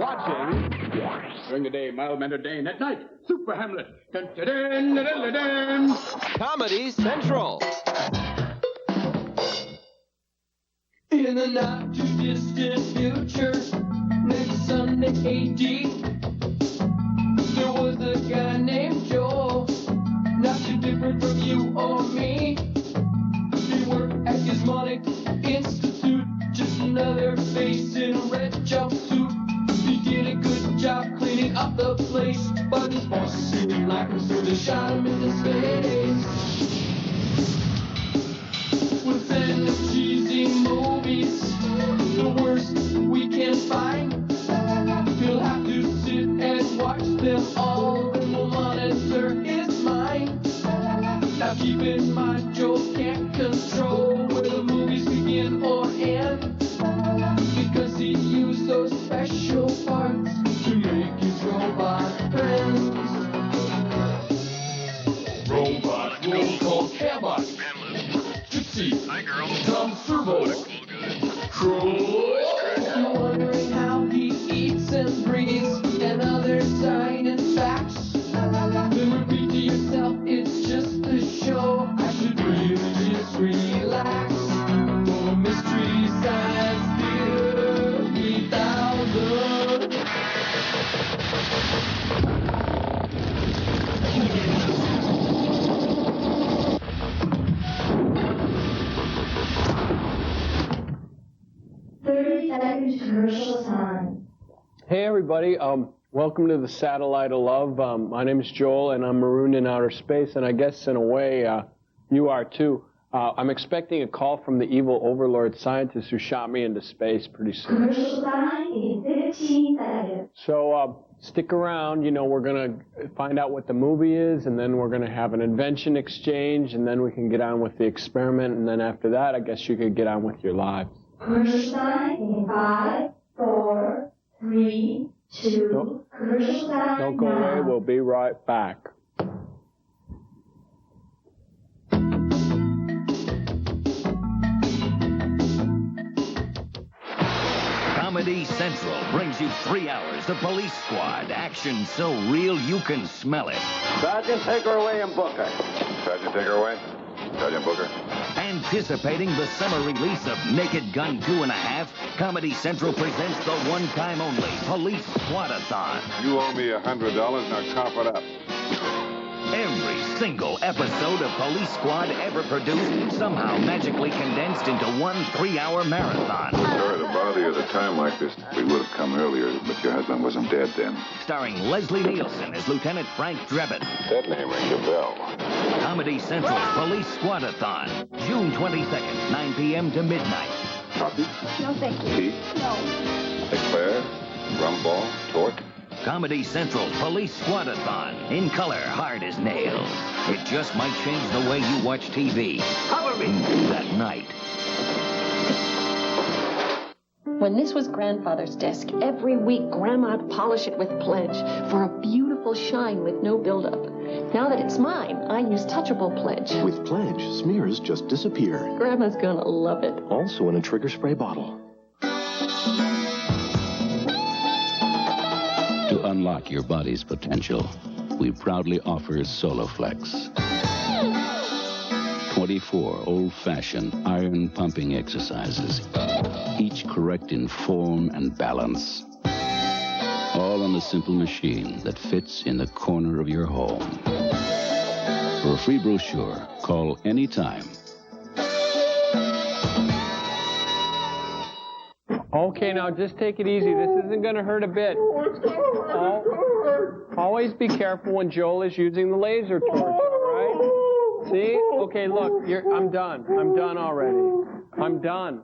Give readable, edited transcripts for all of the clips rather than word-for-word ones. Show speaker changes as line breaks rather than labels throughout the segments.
watching during the day, mild-mannered day, and at night, Super Hamlet. Dun, dun, dun, dun, dun, dun.
Comedy Central.
In the not-too-distant future, next Sunday AD, there was a guy named Joel, not too different from you or me. He worked at Gizmonic Institute, just another face in a red jumpsuit. He did a good job cleaning up the place, but his bosses didn't like him, so they shot him in the face. Within the cheesy movies, the worst we can find, he'll have to sit and watch them all, and we'll monitor his mind. Now keep in mind, Joe can't control where the movies begin or end, because he used those special parts to make his robot friends. Robot, roll call, Cabot, Gypsy,
Hi, girl.
Tom Servo, Troy. You're wondering how he eats and breathes and other science facts. Then repeat to yourself, it's just a show. I should really just relax. For Mystery Science Theater 3000.
Commercial time.
Hey everybody, welcome to the Satellite of Love. My name is Joel and I'm marooned in outer space, and I guess in a way you are too. I'm expecting a call from the evil overlord scientist who shot me into space pretty soon.
Commercial time in 15 seconds.
So stick around, you know, we're going to find out what the movie is, and then we're going to have an invention exchange, and then we can get on with the experiment, and then after that I guess you could get on with your lives.
Commercial time in 5, 4, 3, 2. Commercial time.
Don't go away, we'll be right back.
Comedy Central brings you 3 hours of Police Squad action so real you can smell it.
Sergeant, take her away and book her.
Sergeant, take her away. Sergeant Booker.
Anticipating the summer release of Naked Gun 2.5, Comedy Central presents the one-time only Police Squad-a-thon.
You owe me $100, now cough it up.
Every single episode of Police Squad ever produced somehow magically condensed into one 3-hour marathon.
Sorry to bother you at a time like this. We would have come earlier, but your husband wasn't dead then.
Starring Leslie Nielsen as Lieutenant Frank Drebin.
That name rings a bell.
Comedy Central's Police Squad-a-thon, June 22nd, 9 p.m. to midnight.
Coffee?
No, thank you.
Tea?
No.
Eclair? Rum ball? Torque?
Comedy Central's Police Squad-a-thon, in color, hard as nails. It just might change the way you watch TV. Cover me that night.
When this was Grandfather's desk, every week Grandma'd polish it with Pledge for a beautiful shine with no buildup. Now that it's mine, I use Touchable Pledge.
With Pledge, smears just disappear.
Grandma's gonna love it.
Also in a trigger spray bottle.
To unlock your body's potential, we proudly offer Soloflex. 24 old-fashioned iron-pumping exercises, each correct in form and balance. All on a simple machine that fits in the corner of your home. For a free brochure, call anytime.
Okay, now just take it easy. This isn't going to hurt a bit. Always be careful when Joel is using the laser torch, all right? See? Okay, look, I'm done. I'm done already. I'm done.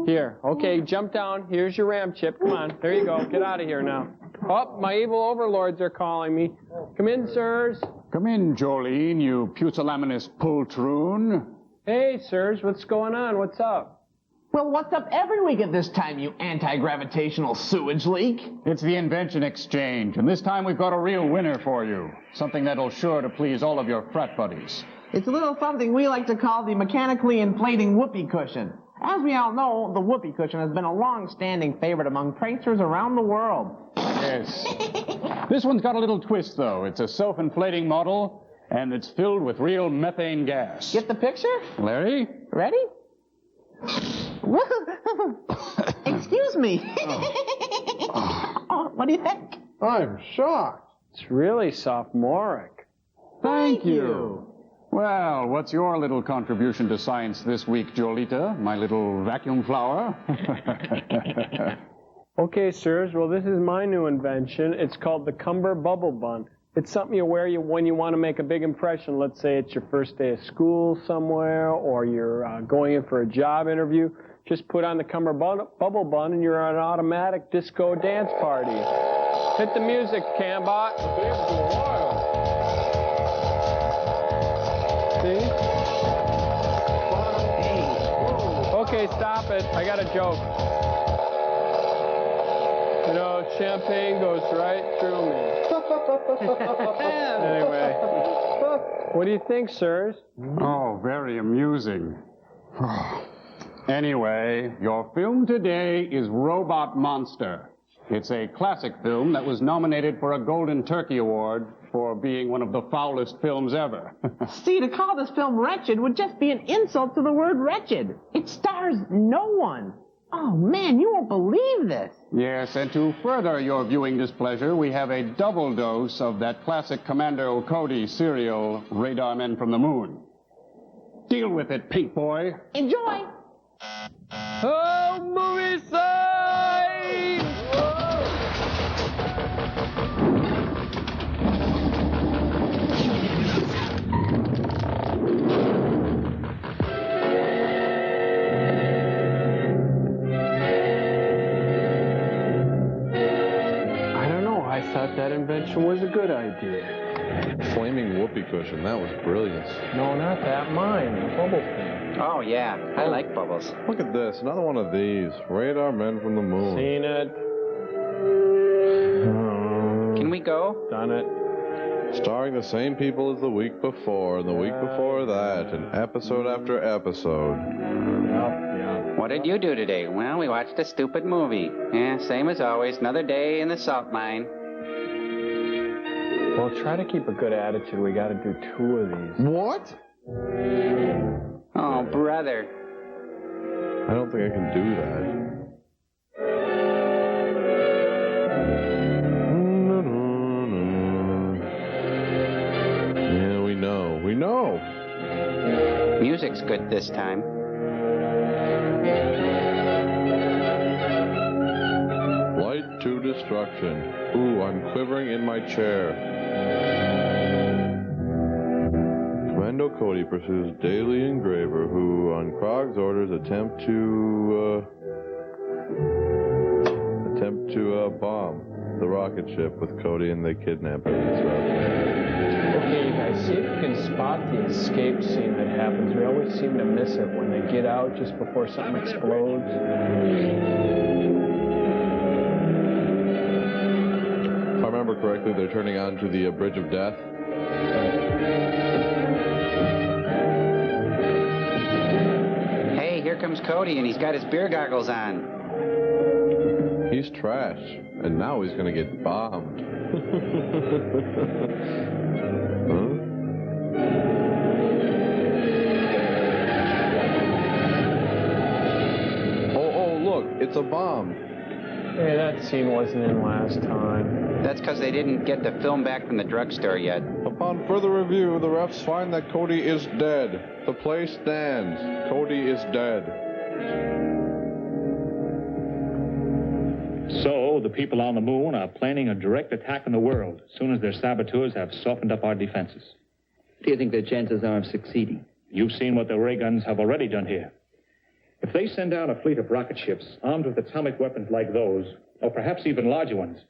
Here. Okay, jump down. Here's your RAM chip. Come on. There you go. Get out of here now. Oh, my evil overlords are calling me. Come in, sirs.
Come in, Jolene, you pusillanimous poltroon.
Hey, sirs. What's going on? What's up?
Well, what's up every week at this time, you anti-gravitational sewage leak?
It's the invention exchange, and this time we've got a real winner for you. Something that'll sure to please all of your frat buddies.
It's a little something we like to call the mechanically inflating whoopee cushion. As we all know, the whoopee cushion has been a long-standing favorite among pranksters around the world.
Yes. This one's got a little twist, though. It's a self-inflating model, and it's filled with real methane gas.
Get the picture?
Larry?
Ready? Excuse me. Oh, what do you think?
I'm shocked. It's really sophomoric.
Thank you. Well, what's your little contribution to science this week, Jolita, my little vacuum flower?
Okay, sirs, well, this is my new invention. It's called the Cumber Bubble Bun. It's something you wear when you want to make a big impression. Let's say it's your first day of school somewhere, or you're going in for a job interview. Just put on the Cumber Bubble Bun, and you're at an automatic disco dance party. Hit the music, Cambot. See? Okay, stop it. I got a joke. You know, champagne goes right through me. Anyway, what do you think, sirs?
Oh, very amusing. Anyway, your film today is Robot Monster. It's a classic film that was nominated for a Golden Turkey Award for being one of the foulest films ever.
See, to call this film wretched would just be an insult to the word wretched. It stars no one. Oh, man, you won't believe this.
Yes, and to further your viewing displeasure, we have a double dose of that classic Commando Cody serial, Radar Men from the Moon. Deal with it, Pink Boy.
Enjoy.
Oh, movie side! I thought that invention was a good idea.
Flaming whoopee cushion, that was brilliant.
No, not that. Mine, the bubble thing.
Oh, yeah. I like bubbles.
Look at this, another one of these. Radar Men from the Moon.
Seen it.
Can we go?
Done it.
Starring the same people as the week before, and the week before that, and episode after episode.
Yep.
What did you do today? Well, we watched a stupid movie. Yeah, same as always. Another day in the salt mine.
Well, try to keep a good attitude. We got to do 2 of these.
What?
Oh, brother.
I don't think I can do that. Yeah, we know. We know.
Music's good this time.
Light to destruction. Ooh, I'm quivering in my chair. Commando Cody pursues Daily Engraver, who, on Krog's orders, attempt to bomb the rocket ship with Cody, and they kidnap him and stuff.
Okay, you guys, see if you can spot the escape scene that happens. We always seem to miss it when they get out just before something explodes.
If I remember correctly, they're turning onto the Bridge of Death.
Hey, here comes Cody, and he's got his beer goggles on.
He's trash, and now he's gonna get bombed. Huh? Oh, look, it's a bomb.
Hey, that scene wasn't in last time.
That's because they didn't get the film back from the drugstore yet.
Upon further review, the refs find that Cody is dead. The play stands. Cody is dead.
So, the people on the moon are planning a direct attack on the world as soon as their saboteurs have softened up our defenses.
What do you think their chances are of succeeding?
You've seen what the ray guns have already done here. If they send out a fleet of rocket ships armed with atomic weapons like those, or perhaps even larger ones,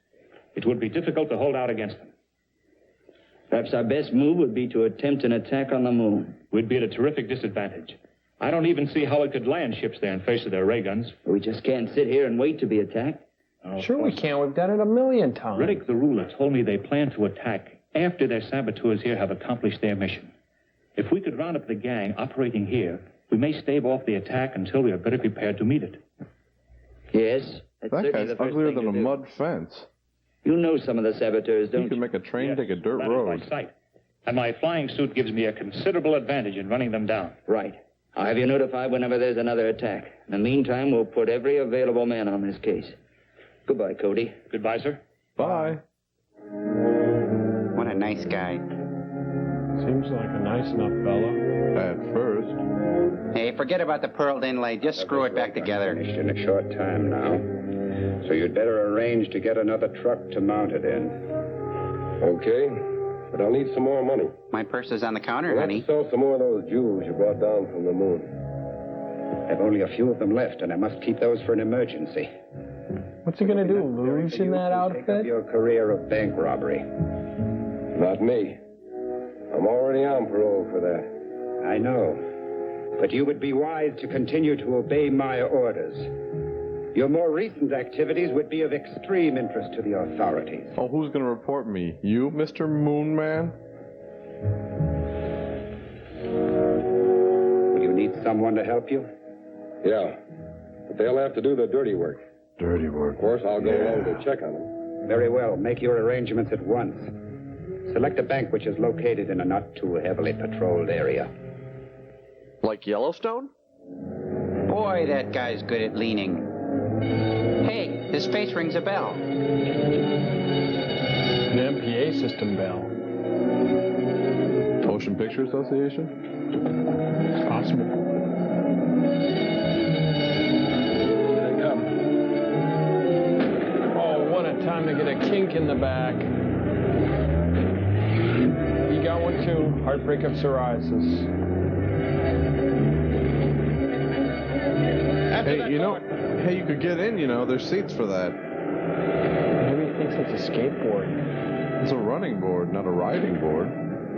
it would be difficult to hold out against them.
Perhaps our best move would be to attempt an attack on the moon.
We'd be at a terrific disadvantage. I don't even see how it could land ships there in face of their ray guns.
We just can't sit here and wait to be attacked.
Oh,
sure we can. We've done it 1,000,000 times.
Riddick the ruler told me they plan to attack after their saboteurs here have accomplished their mission. If we could round up the gang operating here, we may stave off the attack until we are better prepared to meet it.
Yes.
That guy's uglier than a mud fence.
You know some of the saboteurs, don't you?
You can make a train take a dirt
Landed
road.
by sight. And my flying suit gives me a considerable advantage in running them down.
Right. I'll have you notified whenever there's another attack. In the meantime, we'll put every available man on this case. Goodbye, Cody.
Goodbye, sir.
Bye.
What a nice guy.
Seems like a nice enough fellow.
At first.
Hey, forget about the pearled inlay. Just screw it back together.
Finished in a short time now. So you'd better arrange to get another truck to mount it in.
Okay, but I'll need some more money.
My purse is on the counter, honey.
Let's sell some more of those jewels you brought down from the moon.
I've only a few of them left, and I must keep those for an emergency.
What's he gonna do, lose in that
Take up
outfit?
your career of bank robbery.
Not me. I'm already on parole for that.
I know. But you would be wise to continue to obey my orders. Your more recent activities would be of extreme interest to the authorities.
Oh, who's going to report me? You, Mr. Moon Man?
Will you need someone to help you?
Yeah, but they'll have to do the dirty work.
Dirty work.
Of course, I'll go along to check on them.
Very well. Make your arrangements at once. Select a bank which is located in a not too heavily patrolled area.
Like Yellowstone?
Boy, that guy's good at leaning. Hey, his face rings a bell.
An MPA system bell.
Motion Picture Association?
It's possible.
Here they come.
Oh, what a time to get a kink in the back. You got one too. Heartbreak of psoriasis.
Hey, you know, hey, you could get in, you know. There's seats for that.
Maybe he thinks it's a skateboard.
It's a running board, not a riding board.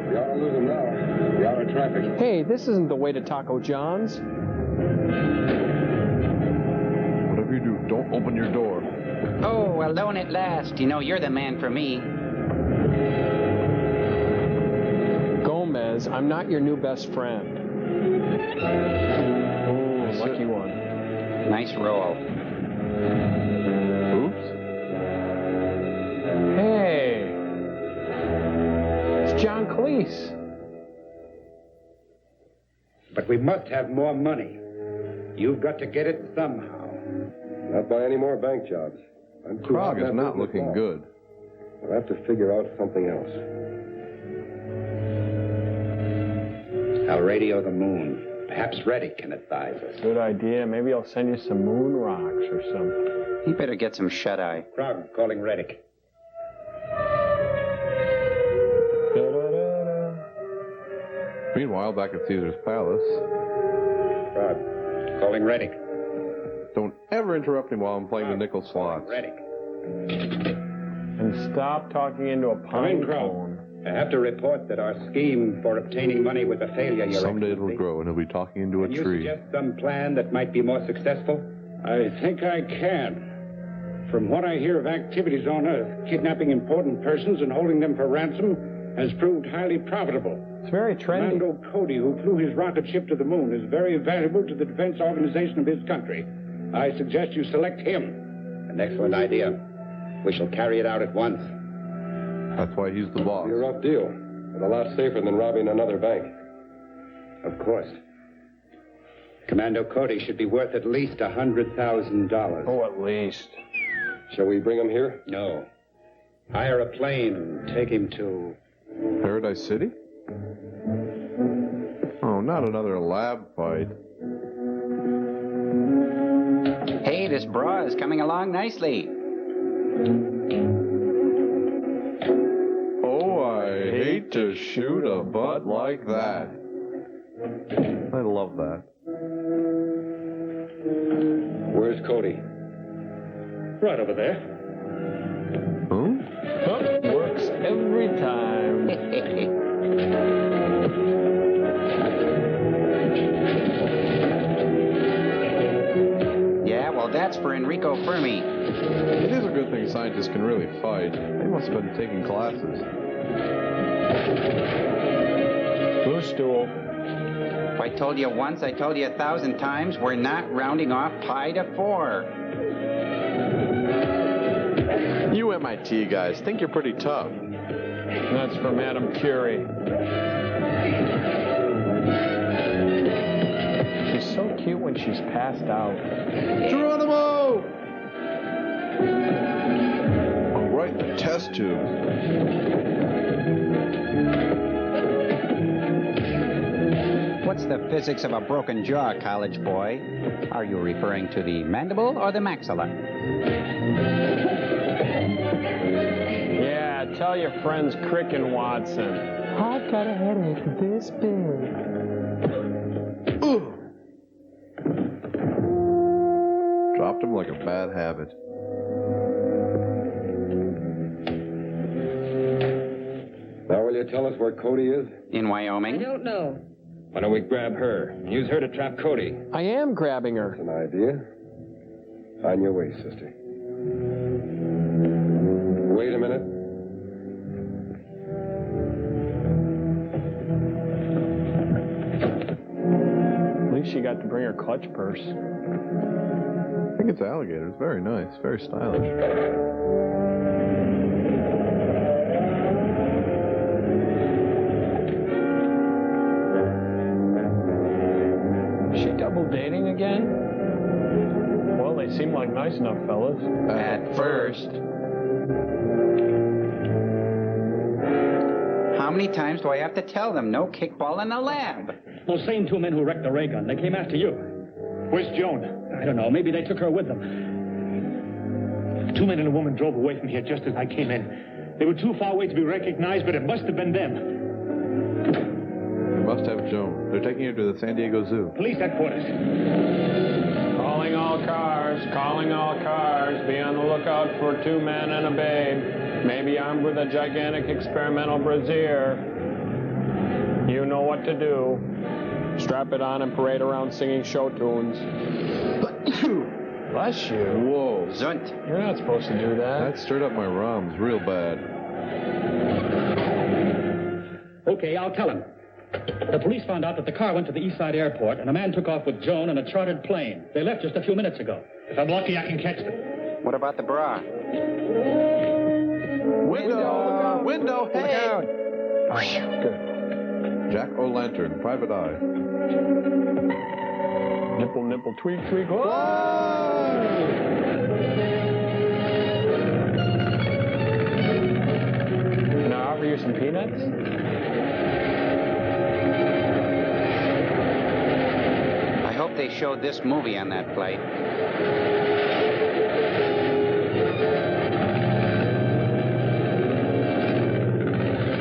We ought to lose them now. We're out of traffic.
Hey, this isn't the way to Taco John's.
Whatever you do, don't open your door.
Oh, alone at last. You know, you're the man for me.
Gomez, I'm not your new best friend. Oh, lucky one.
Nice roll.
Oops.
Hey, it's John Cleese.
But we must have more money. You've got to get it somehow.
Not by any more bank jobs. I'm too
Krog
hot in
is
that
not
business
looking
now.
good.
I'll have to figure out something else.
I'll radio the moon. Perhaps Reddick can advise us.
Good idea. Maybe I'll send you some moon rocks or something.
You better get some shut-eye.
Krog calling Reddick.
Meanwhile, back at Caesar's Palace.
Krog calling Reddick.
Don't ever interrupt me while I'm playing the nickel slots.
Reddick.
And stop talking into a pine cone.
I have to report that our scheme for obtaining money was a failure, Your
Someday
Excellency.
it'll grow and he'll be talking into a
Can you
tree.
suggest some plan that might be more successful?
I think I can. From what I hear of activities on Earth, kidnapping important persons and holding them for ransom has proved highly profitable.
It's very trendy.
Commando Cody, who flew his rocket ship to the moon, is very valuable to the defense organization of his country. I suggest you select him.
An excellent idea. We shall carry it out at once.
That's why he's the boss.
It'll be a rough deal, but a lot safer than robbing another bank.
Of course. Commando Cody should be worth at least $100,000.
Oh, at least.
Shall we bring him here?
No. Hire a plane and take him to...
Paradise City? Oh, not another lab fight.
Hey, this bra is coming along nicely.
Oh, I hate to shoot a butt like that. I love that.
Where's Cody?
Right over there.
Huh?
Oh, works every time.
Yeah, well, that's for Enrico Fermi.
It is a good thing scientists can really fight. They must have been taking classes.
Blue stool.
If I told you once, I told you 1,000 times, we're not rounding off pi to 4.
You You MIT guys think you're pretty tough.
That's from Madame Curie. She's so cute when she's passed out.
Geronimo! Oh, right in the test tube.
What's the physics of a broken jaw, college boy? Are you referring to the mandible or the maxilla?
Yeah, tell your friends Crick and Watson. I've got a headache this big.
Ooh. Dropped him like a bad habit.
Now will you tell us where Cody is?
In Wyoming?
I don't know.
Why don't we grab her? Use her to trap Cody.
I am grabbing her.
That's an idea. On your way, sister. Wait a minute.
At least she got to bring her clutch purse.
I think it's alligator. It's very nice, very stylish.
Is she double dating again? Well, they seem like nice enough fellas.
At first. How many times do I have to tell them no kickball in the lab?
Those same two men who wrecked the ray gun, they came after you. Where's Joan? I don't know. Maybe they took her with them. Two men and a woman drove away from here just as I came in. They were too far away to be recognized, but it must have been them.
They must have Joan. They're taking her to the San Diego Zoo.
Police headquarters.
Calling all cars, calling all cars. Be on the lookout for two men and a babe. Maybe armed with a gigantic experimental brassiere. You know what to do. Strap it on and parade around singing show tunes. Bless you.
Whoa.
Zunt.
You're not supposed to do that.
That stirred up my rums real bad.
Okay, I'll tell him. The police found out that the car went to the East Side Airport, and a man took off with Joan in a chartered plane. They left just a few minutes ago. If I'm lucky, I can catch them.
What about the bra?
Window! Window! Hey!
Oh, good.
Jack O'Lantern, private eye.
Nipple, nipple, tweak, tweak. Whoa! Can I offer you some peanuts?
I hope they showed this movie on that flight.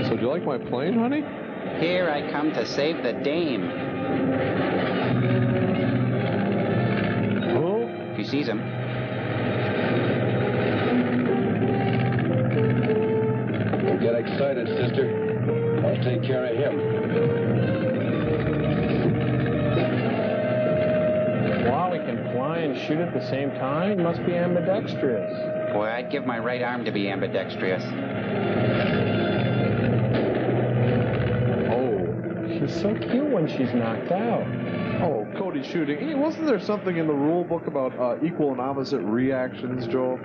So do you like my plane, honey?
Here I come to save the dame.
Who?
If he sees him.
Don't get excited, sister. I'll take care of him.
Wow, he can fly and shoot at the same time? He must be ambidextrous.
Boy, I'd give my right arm to be ambidextrous.
She's so cute when she's knocked out.
Oh, Cody shooting. Hey, wasn't there something in the rule book about equal and opposite reactions, Joel?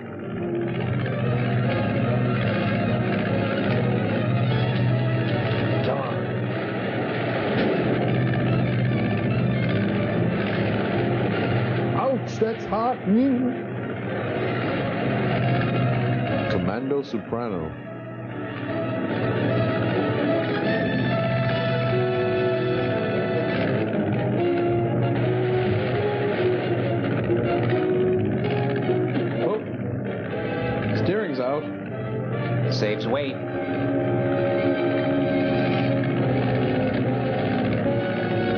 Darn. Ouch, that's hot.
Commando Soprano. Steering's out.
Saves weight.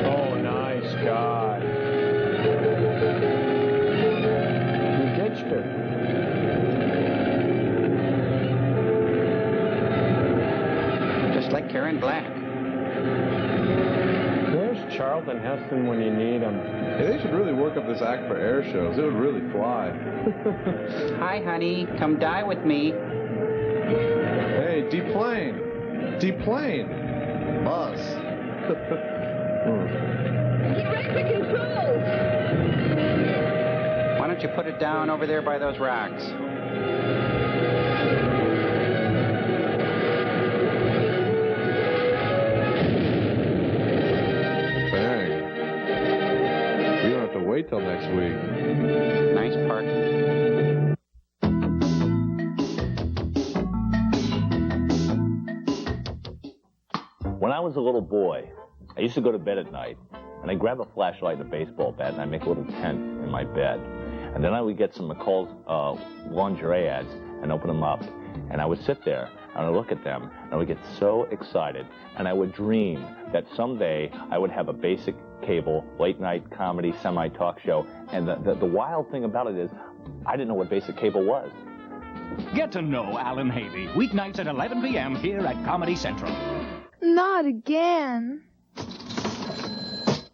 Oh, nice God. You ditched her.
Just like Karen Black.
Where's Charlton Heston when you need him?
Hey, they should really work up this act for air shows. It would really fly.
Hi, honey. Come die with me.
Hey, deplane. Deplane. Buzz.
Director controls!
Why don't you put it down over there by those rocks?
wait till next week.
Nice park.
When I was a little boy, I used to go to bed at night, and I'd grab a flashlight and a baseball bat, and I'd make a little tent in my bed. And then I would get some McCall's lingerie ads and open them up. And I would sit there, and I'd look at them, and I would get so excited. And I would dream that someday I would have a basic cable, late-night comedy, semi-talk show. And the wild thing about it is, I didn't know what basic cable was.
Get to know Alan Havey, weeknights at 11 p.m. here at Comedy Central.
Not again.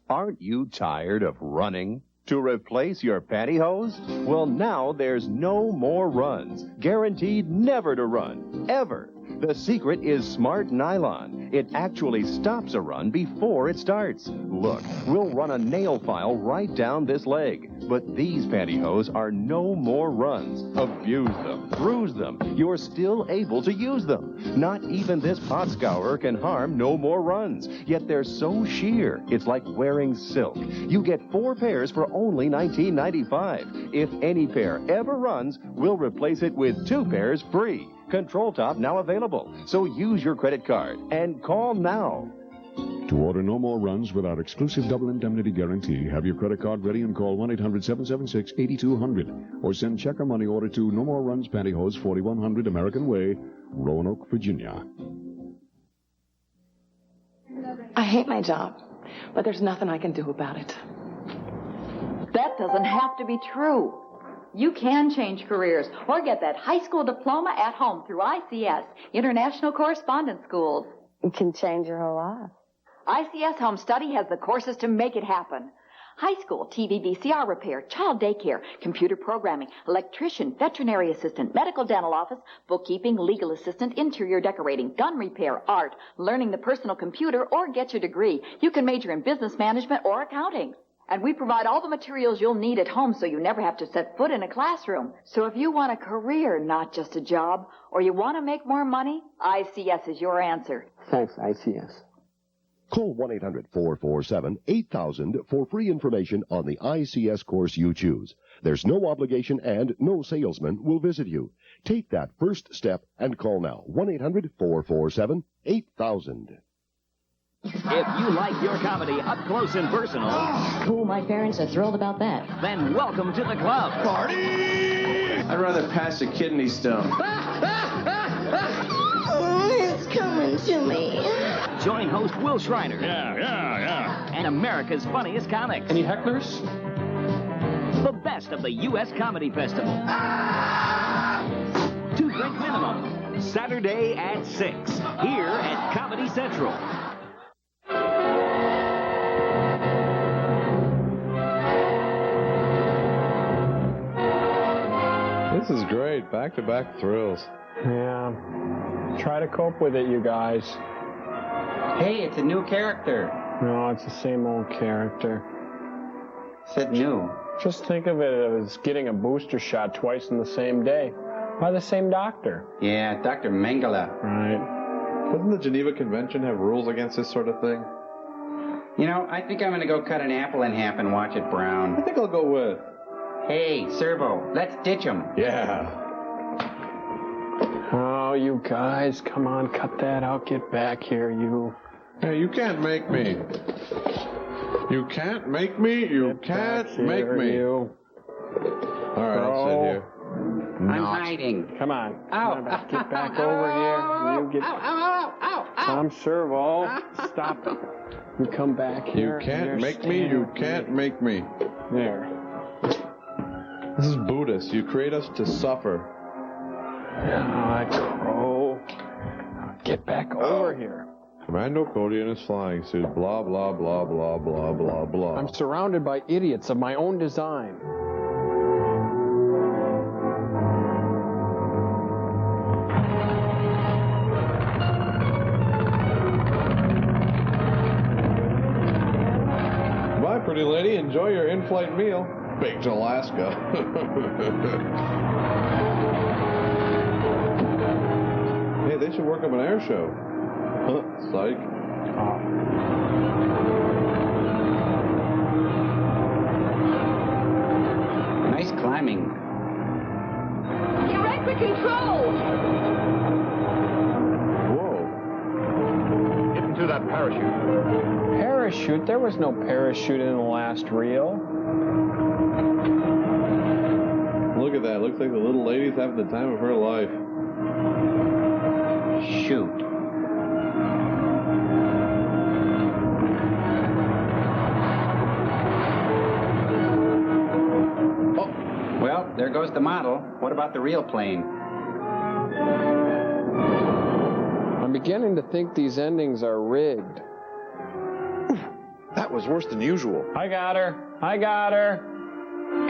Aren't you tired of running? To replace your pantyhose? Well, now there's no more runs. Guaranteed never to run. Ever. The secret is Smart Nylon. It actually stops a run before it starts. Look, we'll run a nail file right down this leg. But these pantyhose are no more runs. Abuse them. Bruise them. You're still able to use them. Not even this pot scourer can harm no more runs. Yet they're so sheer, it's like wearing silk. You get 4 pairs for only $19.95. If any pair ever runs, we'll replace it with 2 pairs free. Control Top now available. So use your credit card and call now.
To order no more runs without exclusive double indemnity guarantee, have your credit card ready and call 1-800-776-8200 or send check or money order to No More Runs Pantyhose, 4100 American Way, Roanoke, Virginia.
I hate my job, but there's nothing I can do about it.
That doesn't have to be true. You can change careers or get that high school diploma at home through ICS, International Correspondence Schools.
It can change your whole life.
ICS Home Study has the courses to make it happen. High school, TV VCR repair, child daycare, computer programming, electrician, veterinary assistant, medical dental office, bookkeeping, legal assistant, interior decorating, gun repair, art, learning the personal computer, or get your degree. You can major in business management or accounting. And we provide all the materials you'll need at home so you never have to set foot in a classroom. So if you want a career, not just a job, or you want to make more money, ICS is your answer.
Thanks, ICS.
Call 1-800-447-8000 for free information on the ICS course you choose. There's no obligation and no salesman will visit you. Take that first step and call now. 1-800-447-8000.
If you like your comedy up close and personal...
Cool, my parents are thrilled about that.
Then welcome to the club. Party!
I'd rather pass a kidney stone.
Oh, it's coming to me.
Join host Will Schreiner.
Yeah.
And America's funniest comics.
Any hecklers?
The best of the U.S. Comedy Festival. 2-drink minimum. Saturday at 6. Here at Comedy Central.
This is great. Back-to-back thrills.
Yeah. Try to cope with it, you guys.
Hey, it's a new character.
No, it's the same old character.
Said new.
Just think of it as getting a booster shot twice in the same day by the same doctor.
Yeah, Dr. Mengele.
Right.
Doesn't the Geneva Convention have rules against this sort of thing?
You know, I think I'm going to go cut an apple in half and watch it brown.
I think I'll go with...
Hey, Servo, let's ditch him.
Yeah.
Oh, you guys, come on, cut that out. Get back here, you.
Hey, you can't make me. You can't make me. You can't make me.
You.
All right, I'll sit here.
I'm hiding.
Come on.
Ow.
Get back over here. You get...
Ow.
Tom Servo, stop it. You come back here.
You can't make me. You can't make me.
There.
This is Buddhist. You create us to suffer.
Crow. Get back over here.
Commando Cody in his flying suit. Blah, blah, blah, blah, blah, blah, blah.
I'm surrounded by idiots of my own design.
Bye, pretty lady. Enjoy your in-flight meal. Baked Alaska. Hey, they should work up an air show. Psych.
timing.
Electric control!
Whoa. Get into that parachute.
Parachute? There was no parachute in the last reel.
Look at that. Looks like the little lady's having the time of her life.
Shoot. Oh, well, there goes the model. What about the real plane?
I'm beginning to think these endings are rigged.
That was worse than usual.
I got her. I got her.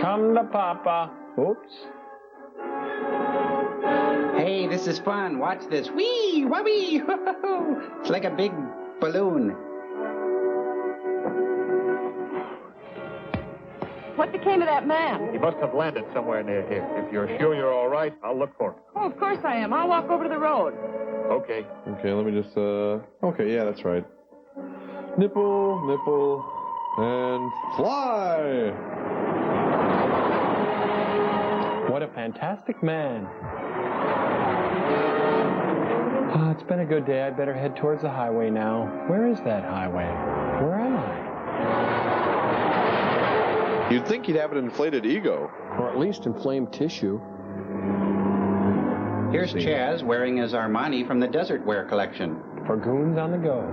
Come to Papa. Oops.
Hey, this is fun. Watch this. Whee! Whoopee! It's like a big balloon.
What became of that man?
He must have landed somewhere near here. If you're sure you're all right, I'll look for him.
Oh, of course I am. I'll walk over to the road.
Okay.
Okay, let me just, okay, yeah, that's right. Nipple, nipple, and fly!
What a fantastic man. It's been a good day. I better head towards the highway now. Where is that highway? Where am I?
You'd think you'd have an inflated ego.
Or at least inflamed tissue.
Here's Chaz wearing his Armani from the Desert Wear collection.
For goons on the go.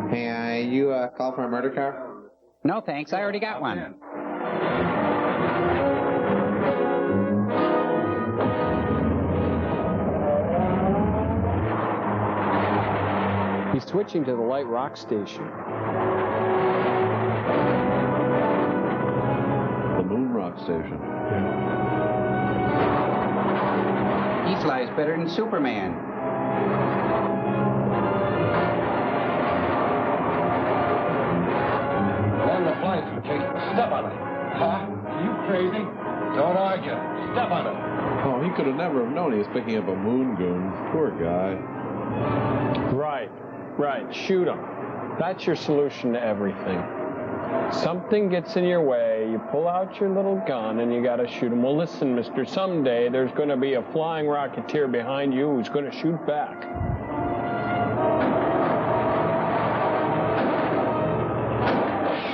Hey, you call for a murder car?
No, thanks. I already got one.
He's switching to the light rock station.
The Moon Rock Station.
He flies better than Superman.
Land the flights, okay? Step on it. Huh? You crazy? Don't argue. Step on it.
Oh, he could have never have known he was picking up a moon goon. Poor guy.
Right. Shoot him. That's your solution to everything. Something gets in your way, you pull out your little gun, and you gotta shoot him. Well, listen, mister, someday there's gonna be a flying rocketeer behind you who's gonna shoot back.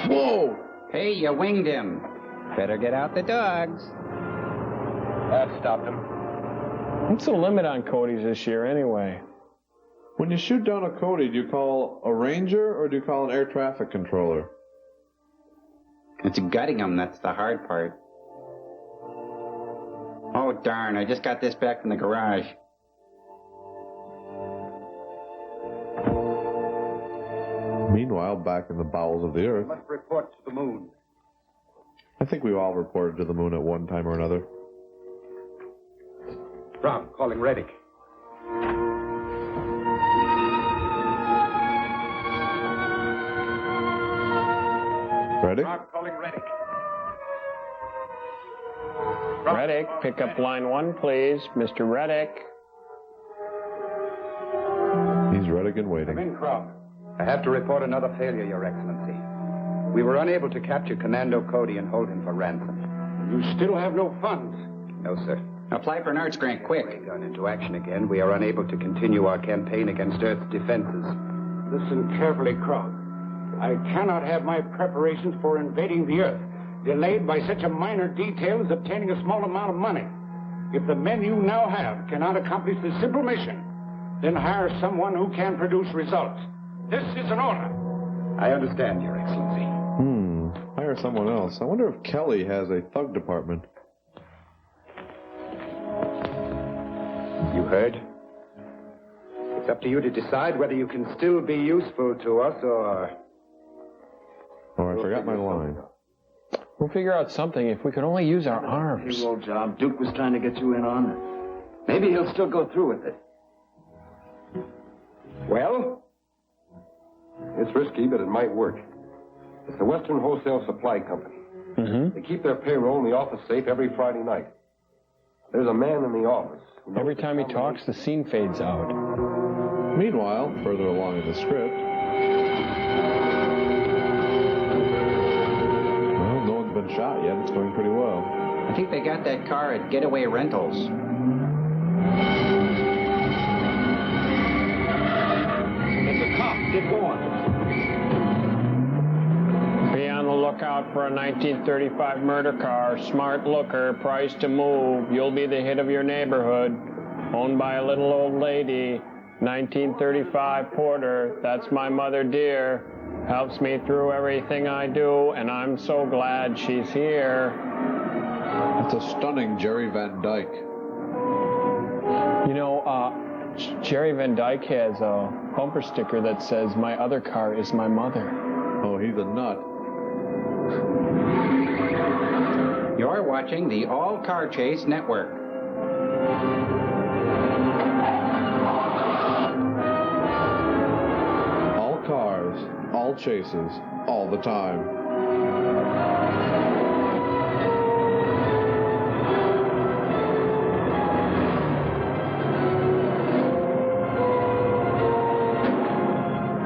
Whoa!
Hey, you winged him. Better get out the dogs.
That stopped him.
What's the limit on Cody's this year, anyway?
When you shoot down a Cody, do you call a ranger or do you call an air traffic controller?
It's gutting him. That's the hard part. Oh, darn. I just got this back from the garage.
Meanwhile, back in the bowels of the earth.
Must report to the moon.
I think we've all reported to the moon at one time or another.
Brown, calling Reddick.
Reddick?
Brown, calling Reddick.
Reddick, pick up line 1, please. Mr. Reddick.
He's Reddick and waiting.
Come in, Croft. I have to report another failure, Your Excellency. We were unable to capture Commando Cody and hold him for ransom.
You still have no funds?
No, sir.
Apply for an arts grant, quick.
Gone into action again. We are unable to continue our campaign against Earth's defenses.
Listen carefully, Croft. I cannot have my preparations for invading the Earth delayed by such a minor detail as obtaining a small amount of money. If the men you now have cannot accomplish this simple mission, then hire someone who can produce results. This is an order.
I understand, Your Excellency.
Hire someone else. I wonder if Kelly has a thug department.
You heard? It's up to you to decide whether you can still be useful to us or...
Oh, I forgot my line.
We'll figure out something if we could only use our arms.
Payroll job Duke was trying to get you in on. Maybe he'll still go through with it.
Well? It's risky, but it might work. It's the Western Wholesale Supply Company. They keep their payroll in the office safe every Friday night. There's a man in the office.
Every time he talks, the scene fades out.
Meanwhile, further along in the script, well, no hasn't been shot yet. It's going pretty well.
I think they got that car at Getaway Rentals.
It's a cop. Get going.
Be on the lookout for a 1935 murder car. Smart looker, price to move. You'll be the hit of your neighborhood. Owned by a little old lady. 1935 Porter. That's my mother dear. Helps me through everything I do, and I'm so glad she's here.
It's a stunning Jerry Van Dyke.
You know, Jerry Van Dyke has a bumper sticker that says, "My other car is my mother."
Oh, he's a nut.
You're watching the All Car Chase Network.
All cars, all chases, all the time.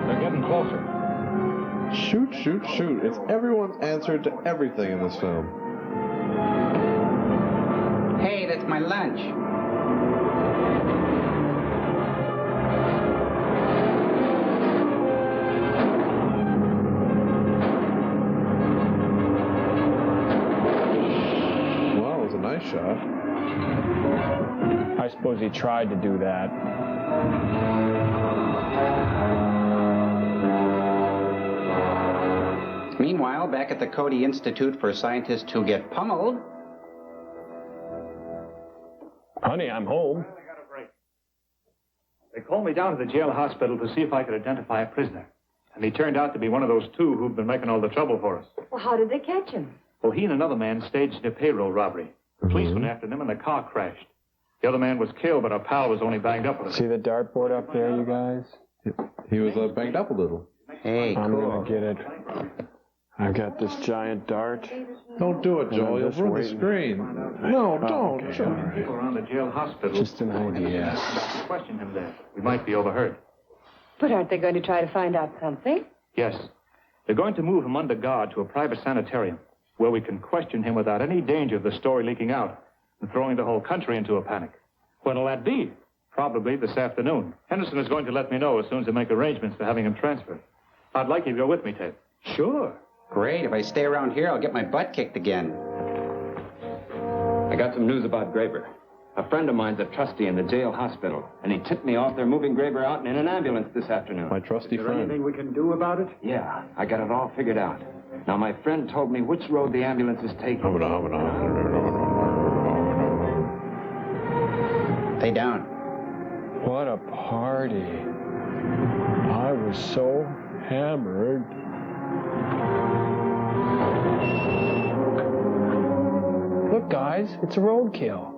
They're getting closer.
Shoot, shoot, shoot. It's everyone's answer to everything in this film.
Hey, that's my lunch.
Well, it was a nice shot.
I suppose he tried to do that.
Meanwhile, back at the Cody Institute for Scientists Who Get Pummeled.
Honey, I'm home.
They called me down to the jail hospital to see if I could identify a prisoner. And he turned out to be one of those two who've been making all the trouble for us.
Well, how did they catch him?
Well, he and another man staged a payroll robbery. The police went after them and the car crashed. The other man was killed, but our pal was only banged up a little.
See the dartboard up there, you guys?
He was banged up a little.
Hey,
I'm
cool.
gonna get it. I've got this giant dart.
Don't do it, Joel. You'll ruin the screen. No, don't.
Okay,
Joel.
all right.
People around the jail hospital.
Just an idea.
Question him there. We might be overheard.
But aren't they going to try to find out something?
Yes. They're going to move him under guard to a private sanitarium where we can question him without any danger of the story leaking out and throwing the whole country into a panic. When'll that be? Probably this afternoon. Henderson is going to let me know as soon as they make arrangements for having him transferred. I'd like you to go with me, Ted.
Sure. Great. If I stay around here, I'll get my butt kicked again.
I got some news about Graber. A friend of mine's a trustee in the jail hospital, and he tipped me off they're moving Graber out in an ambulance this afternoon.
My trusty
Is there
friend.
anything
we can do about it?
Yeah, I got it all figured out. Now, my friend told me which road the ambulance is taking.
Stay down.
What a party. I was so hammered. Look, guys, it's a roadkill.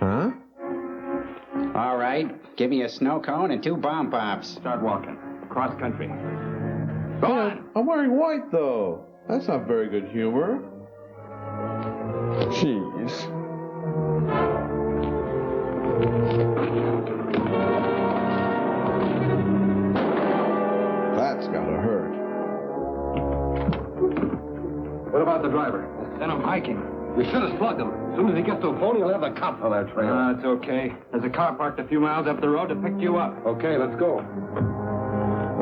Huh?
All right. Give me a snow cone and 2 bomb pops.
Start walking. Cross country.
Go on. I'm wearing white, though. That's not very good humor.
Jeez.
That's gotta hurt.
What about the driver? Send him hiking. We should have slugged him. As soon as he gets to a phone, he'll have the cops on that trail.
It's okay. There's a car parked a few miles up the road to pick you up.
Okay, let's go.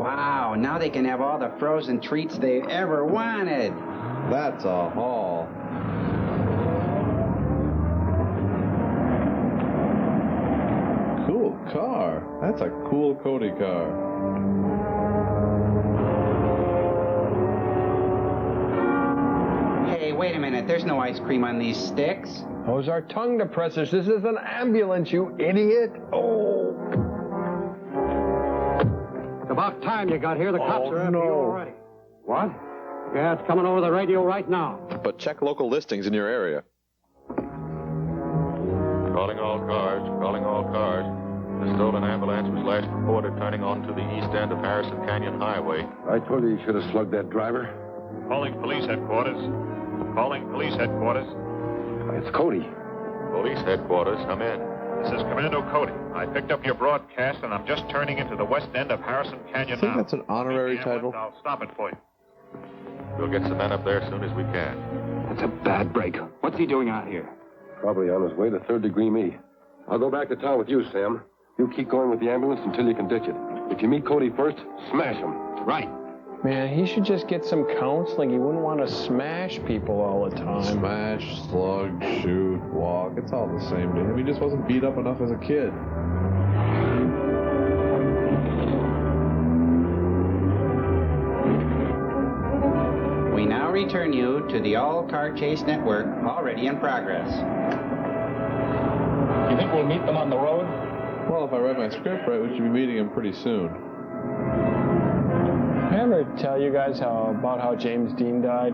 Wow, now they can have all the frozen treats they've ever wanted.
That's a haul. Cool car. That's a cool Cody car.
Hey, wait a minute. There's no ice cream on these sticks.
Those are tongue depressors. This is an ambulance, you idiot. Oh.
It's about time you got here. The cops are after
no.
you already. What? Yeah, it's coming over the radio right now.
But check local listings in your area.
Calling all cars, calling all cars. The stolen ambulance was last reported turning onto the east end of Harrison Canyon Highway.
I told you you should have slugged that driver.
Calling police headquarters. Calling police headquarters.
It's Cody.
Police headquarters, come in. This is Commando Cody. I picked up your broadcast, and I'm just turning into the west end of Harrison Canyon
I think
now.
that's an honorary title.
I'll stop it for you. We'll get some men up there as soon as we can.
That's a bad break. What's he doing out here?
Probably on his way to third-degree me. I'll go back to town with you, Sam. You keep going with the ambulance until you can ditch it. If you meet Cody first, smash him.
Right.
Man, he should just get some counseling. He wouldn't want to smash people all the time.
Smash, slug, shoot, walk. It's all the same to him. He just wasn't beat up enough as a kid.
We now return you to the all-car chase network, already in progress.
You think we'll meet them on the road?
Well, if I read my script right, we should be meeting him pretty soon.
I ever tell you guys about how James Dean died?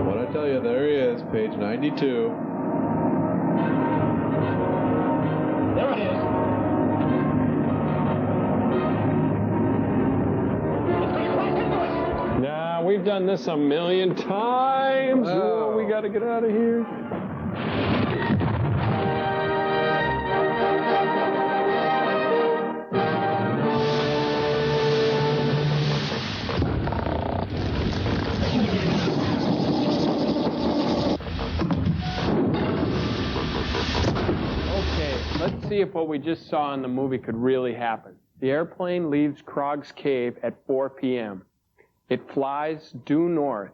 What I tell you, there he is, page 92.
There it is.
Nah, we've done this a million times. Oh, we got to get out of here. Let's see if what we just saw in the movie could really happen. The airplane leaves Krog's Cave at 4 p.m. It flies due north.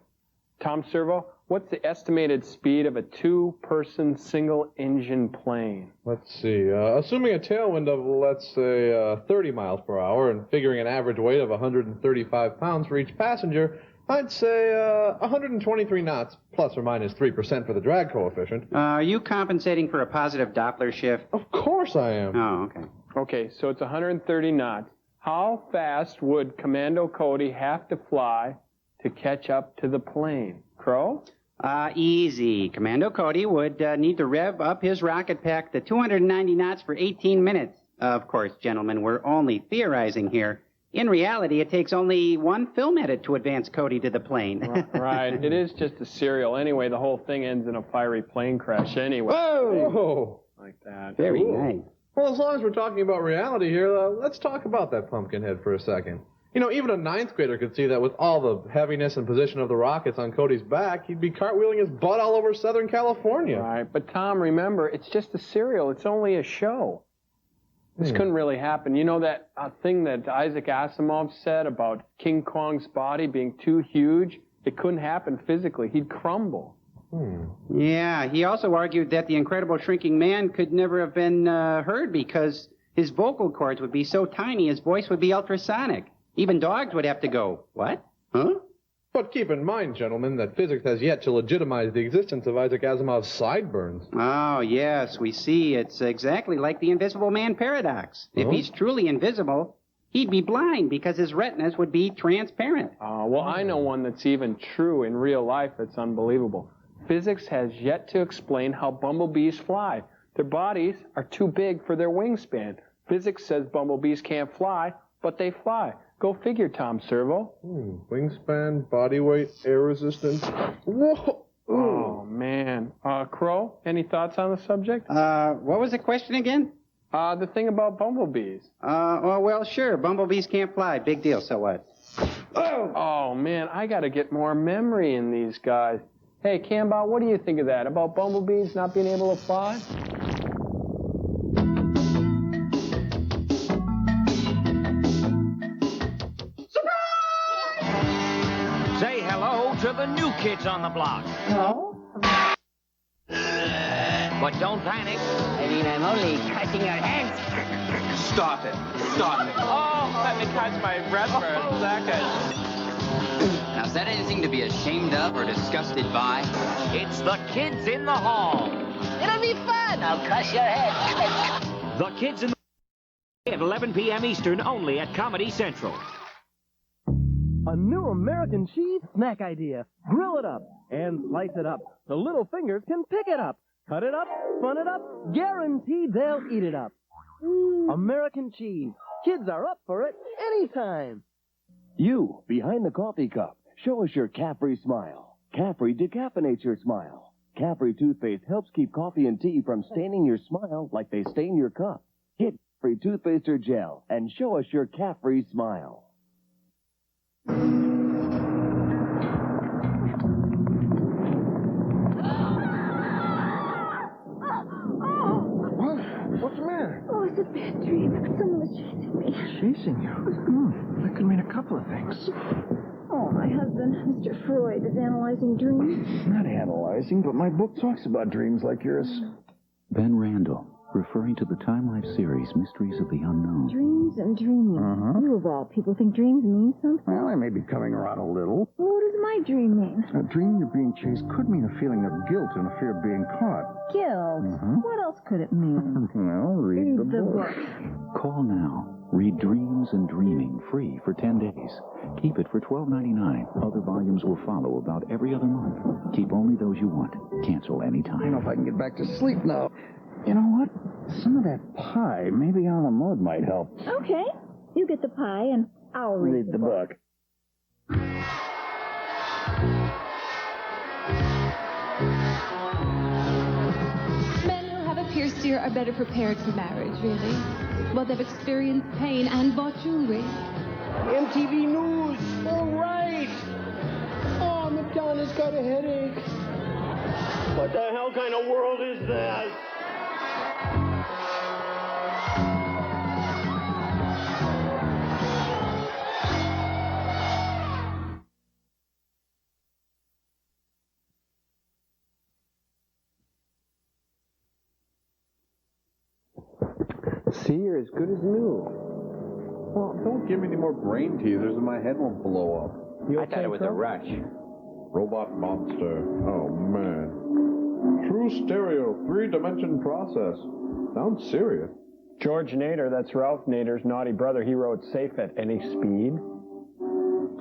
Tom Servo, what's the estimated speed of a two-person single-engine plane?
Let's see. Assuming a tailwind of, let's say, 30 miles per hour and figuring an average weight of 135 pounds for each passenger, I'd say 123 knots, plus or minus 3% for the drag coefficient.
Are you compensating for a positive Doppler shift?
Of course I am.
Oh, okay.
Okay, so it's 130 knots. How fast would Commando Cody have to fly to catch up to the plane? Crow?
Easy. Commando Cody would need to rev up his rocket pack to 290 knots for 18 minutes. Of course, gentlemen, we're only theorizing here. In reality, it takes only one film edit to advance Cody to the plane.
Right. It is just a serial. Anyway, the whole thing ends in a fiery plane crash anyway.
Whoa!
Like that.
Very nice.
Well, as long as we're talking about reality here, let's talk about that Pumpkinhead for a second. You know, even a ninth grader could see that with all the heaviness and position of the rockets on Cody's back, he'd be cartwheeling his butt all over Southern California.
Right. But, Tom, remember, it's just a serial. It's only a show. This couldn't really happen. You know that thing that Isaac Asimov said about King Kong's body being too huge? It couldn't happen physically. He'd crumble.
Yeah, he also argued that the Incredible Shrinking Man could never have been heard because his vocal cords would be so tiny his voice would be ultrasonic. Even dogs would have to go, what? Huh?
But keep in mind, gentlemen, that physics has yet to legitimize the existence of Isaac Asimov's sideburns.
Oh, yes, we see. It's exactly like the Invisible Man paradox. If he's truly invisible, he'd be blind because his retinas would be transparent.
Well, I know one that's even true in real life that's unbelievable. Physics has yet to explain how bumblebees fly. Their bodies are too big for their wingspan. Physics says bumblebees can't fly, but they fly. Go figure, Tom Servo.
Wingspan, body weight, air resistance. Whoa!
Oh, man. Crow, any thoughts on the subject?
What was the question again?
The thing about bumblebees.
Well, sure. Bumblebees can't fly. Big deal. So what?
Oh, man, I got to get more memory in these guys. Hey, Cambot, what do you think of that? About bumblebees not being able to fly?
Say hello to the new kids on the block.
Hello?
But don't panic.
I mean, I'm only touching your hands.
Stop it. Stop it.
Oh, let me catch my breath for a second.
Now, is that anything to be ashamed of or disgusted by?
It's the kids in the hall.
It'll be fun. I'll crush your head.
The kids in the at 11 p.m. Eastern only at Comedy Central.
A new American cheese snack idea. Grill it up and slice it up so little fingers can pick it up. Cut it up, fun it up, guaranteed they'll eat it up. American cheese. Kids are up for it anytime.
You, behind the coffee cup, show us your Caffrey smile. Caffrey decaffeinates your smile. Caffrey toothpaste helps keep coffee and tea from staining your smile like they stain your cup. Get Caffrey toothpaste or gel and show us your Caffrey smile.
What's the matter?
Oh, it's a bad dream. Someone was chasing me.
Chasing you? That could mean a couple of things.
Oh, my husband, Mr. Freud, is analyzing dreams.
Not analyzing, but my book talks about dreams like yours.
Ben Randall, referring to the Time Life series, Mysteries of the Unknown.
Dreams and dreaming. You of all people think dreams mean something?
Well, I may be coming around a little.
Well, what does my dream mean?
A dream you're being chased could mean a feeling of guilt and a fear of being caught.
Guilt? What else could it mean?
Well, read the book.
Call now. Read Dreams and Dreaming free for 10 days. Keep it for $12.99. Other volumes will follow about every other month. Keep only those you want. Cancel anytime.
I don't know if I can get back to sleep now. You know what? Some of that pie, maybe on the mud, might help.
Okay. You get the pie, and I'll read
the book.
Men who have a pierced ear are better prepared for marriage, really. Well, they've experienced pain and bought jewelry.
MTV News. All right. Oh, Madonna's got a headache.
What the hell kind of world is that?
See, you're as good as new.
Well, don't give me any more brain teasers and my head won't blow up.
I thought it was a rush.
Robot monster. Oh, man. True stereo, 3-dimension process. Sounds serious.
George Nader, that's Ralph Nader's naughty brother. He wrote Safe at Any Speed.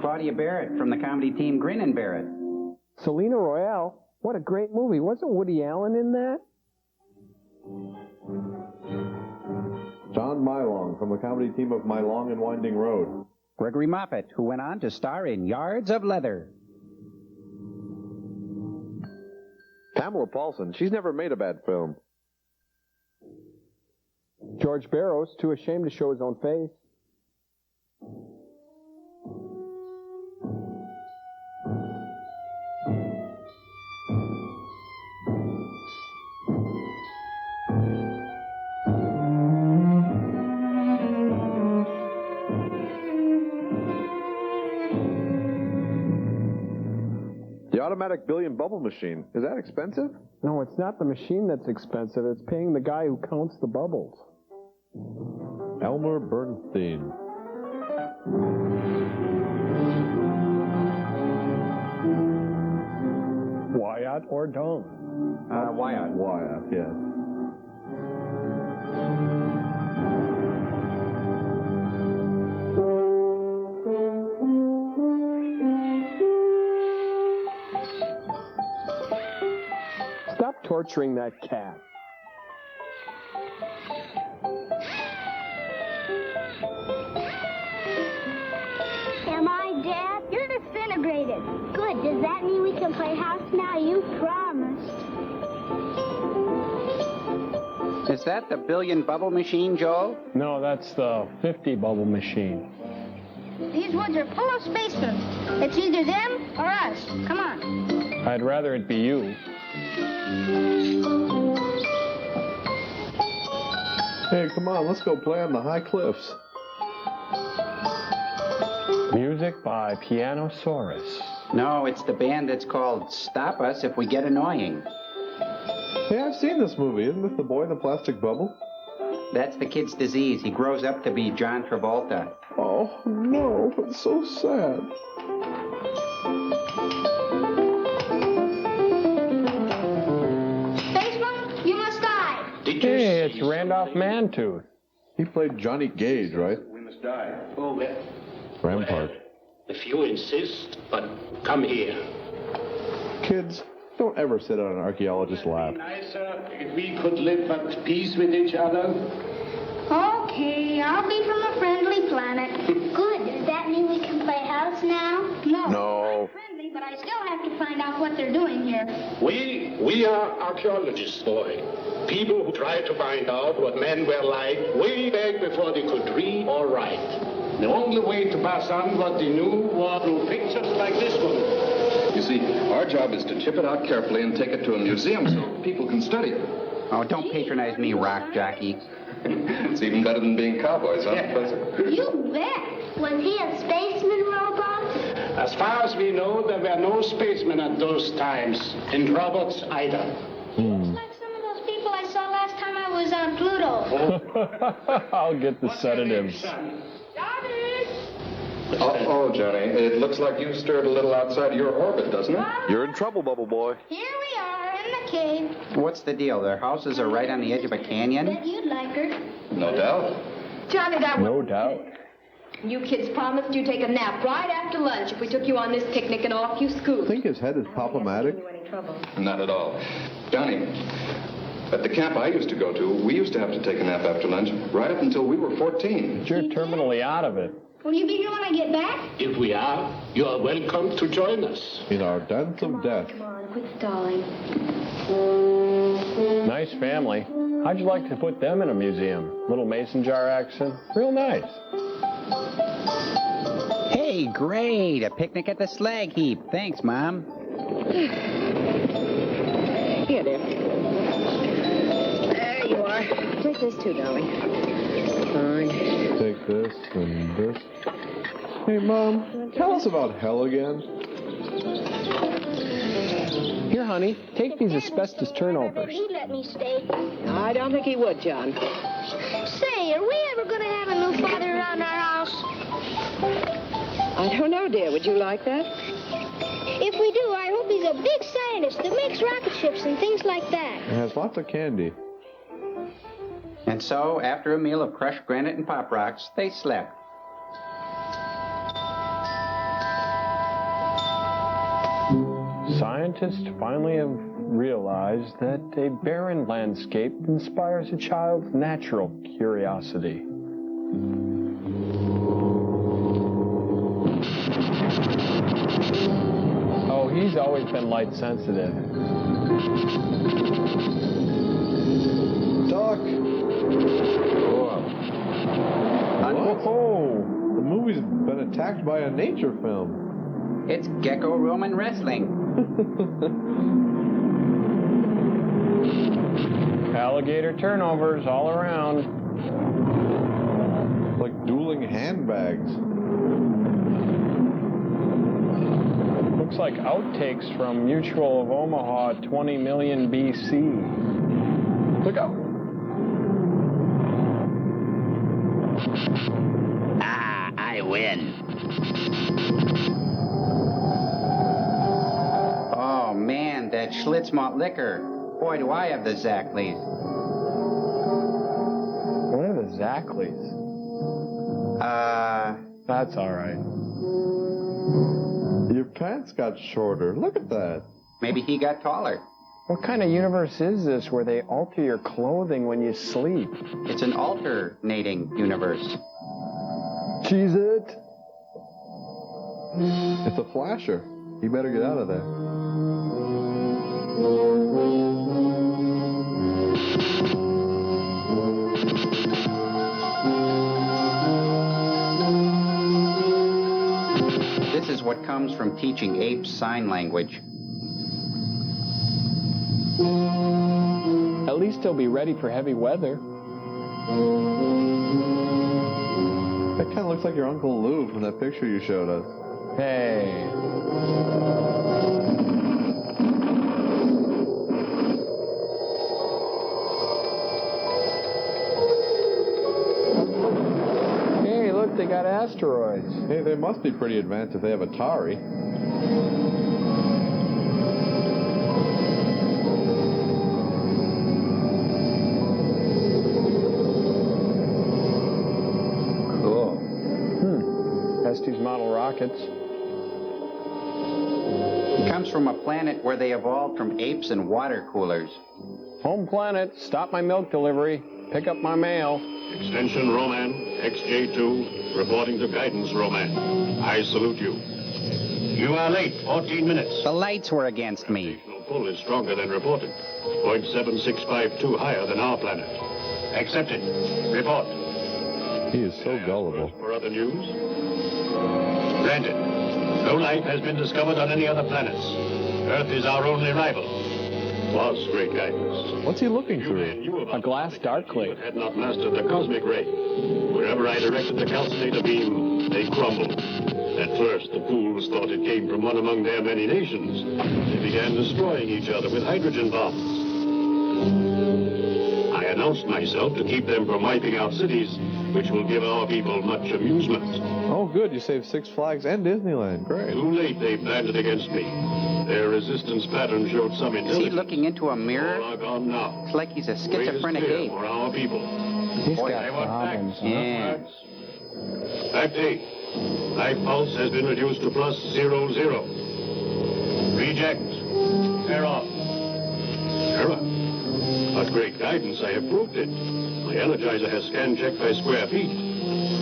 Claudia Barrett from the comedy team Grin and Barrett.
Selena Royale. What a great movie. Wasn't Woody Allen in that?
John Mylong from the comedy team of Mylong and Winding Road.
Gregory Moffat, who went on to star in Yards of Leather.
Pamela Paulson. She's never made a bad film.
George Barrows, too ashamed to show his own face.
The automatic billion bubble machine. Is that expensive?
No, it's not the machine that's expensive. It's paying the guy who counts the bubbles.
Elmer Bernstein.
Wyatt or Don?
Wyatt.
Wyatt, yes.
Stop torturing that cat.
Am I, Dad? You're disintegrated. Good. Does that mean we can play house now? You promised.
Is that the billion bubble machine, Joel?
No, that's the 50 bubble machine.
These woods are full of spacemen. It's either them or us. Come on.
I'd rather it be you.
Hey, come on, let's go play on the high cliffs.
Music by Pianosaurus.
No, it's the band that's called Stop Us If We Get Annoying.
Hey, I've seen this movie. Isn't this The Boy in the Plastic Bubble?
That's the kid's disease. He grows up to be John Travolta.
Oh, no, it's so sad.
Spaceman, you must die.
Hey, it's Randolph Mantooth.
He played Johnny Gage, right?
We must die. Oh, well.
Rampart.
If you insist, but come here.
Kids, Don't ever sit on an archaeologist's lap.
Nicer if we could live at peace with each other.
Okay, I'll be from a friendly planet. Good. Does that mean we can play house now? No. I'm friendly, but I still have to find out what they're doing here.
We are archaeologists, boy. People who try to find out what men were like way back before they could read or write. The only way to pass on what they knew was through pictures like this one.
You see, our job is to chip it out carefully and take it to a museum so people can study it.
Oh, don't patronize me, rock jockey.
It's even better than being cowboys, huh, Professor?
You bet. Was he a spaceman robot?
As far as we know, there were no spacemen at those times, and robots either.
Like some of those people I saw last time I was on Pluto.
I'll get the sedatives.
Oh, Johnny, it looks like you stirred a little outside of your orbit, doesn't it?
You're in trouble, Bubble Boy.
Here we are in the cave.
What's the deal? Their houses are right on the edge of a canyon?
Bet you'd like her.
No doubt.
Johnny, that
No doubt.
You kids promised you'd take a nap right after lunch if we took you on this picnic and off you scoot.
Think his head is pop-o-matic?
Not at all. Johnny, at the camp I used to go to, we used to have to take a nap after lunch right up until we were 14.
But you're terminally out of it.
Will you be here when I get back?
If we are, you are welcome to join us.
In our dance of death.
Come on, quit stalling.
Nice family. How'd you like to put them in a museum? Little mason jar accent. Real nice.
Hey, great. A picnic at the slag heap. Thanks, Mom.
Here, dear. There you are. Take this too, darling. Fine.
Take this and this. Hey, Mom, tell us about hell again.
Here, honey, take these asbestos turnovers.
He'd let me stay.
I don't think he would, John.
Say, are we ever going to have a new father around our house?
I don't know, dear. Would you like that?
If we do, I hope he's a big scientist that makes rocket ships and things like that.
It has lots of candy.
And so, after a meal of crushed granite and pop rocks, they slept.
Scientists finally have realized that a barren landscape inspires a child's natural curiosity. Oh, he's always been light sensitive.
Duck! Whoa! The movie's been attacked by a nature film.
It's Gecko-Roman wrestling.
Alligator turnovers all around.
Like dueling handbags.
Looks like outtakes from Mutual of Omaha 20 million BC. Look out.
Ah, I win.
Oh, man, that Schlitz malt liquor. Boy, do I have the Zackleys.
What are the Zackleys? That's all right.
Your pants got shorter. Look at that.
Maybe he got taller.
What kind of universe is this where they alter your clothing when you sleep?
It's an alternating universe.
Cheese it.
It's a flasher. You better get out of there.
This is what comes from teaching apes sign language.
At least they'll be ready for heavy weather.
That kind of looks like your Uncle Lou from that picture you showed us.
Hey. Hey, look, they got asteroids.
Hey, they must be pretty advanced if they have Atari.
Estes model rockets.
comes from a planet where they evolved from apes and water coolers.
Home planet, stop my milk delivery. Pick up my mail.
Extension Roman, XJ2, reporting to guidance Roman. I salute you. You are late, 14 minutes.
The lights were against me.
Pull is stronger than reported. 0.7652 higher than our planet. Accepted. Report.
He is so gullible.
For other news? Granted. No life has been discovered on any other planets. Earth is our only rival. Was great guidance.
What's he looking through?
A glass darkly.
Had not mastered the cosmic ray. Wherever I directed the calcinator beam, they crumbled. At first, the fools thought it came from one among their many nations. They began destroying each other with hydrogen bombs. I announced myself to keep them from wiping out cities, which will give our people much amusement.
Oh, good. You saved Six Flags and Disneyland. Great.
Too late they planned it against me. Their resistance pattern showed some intelligence.
Is he looking into a mirror?
All are gone now.
It's like he's a schizophrenic ape.
For our people.
He's
Boy,
got problems, huh?
Yeah.
Fact 8. Life pulse has been reduced to +00. Reject. Error. Error. But great guidance, I have proved it. My energizer has scan checked by square feet.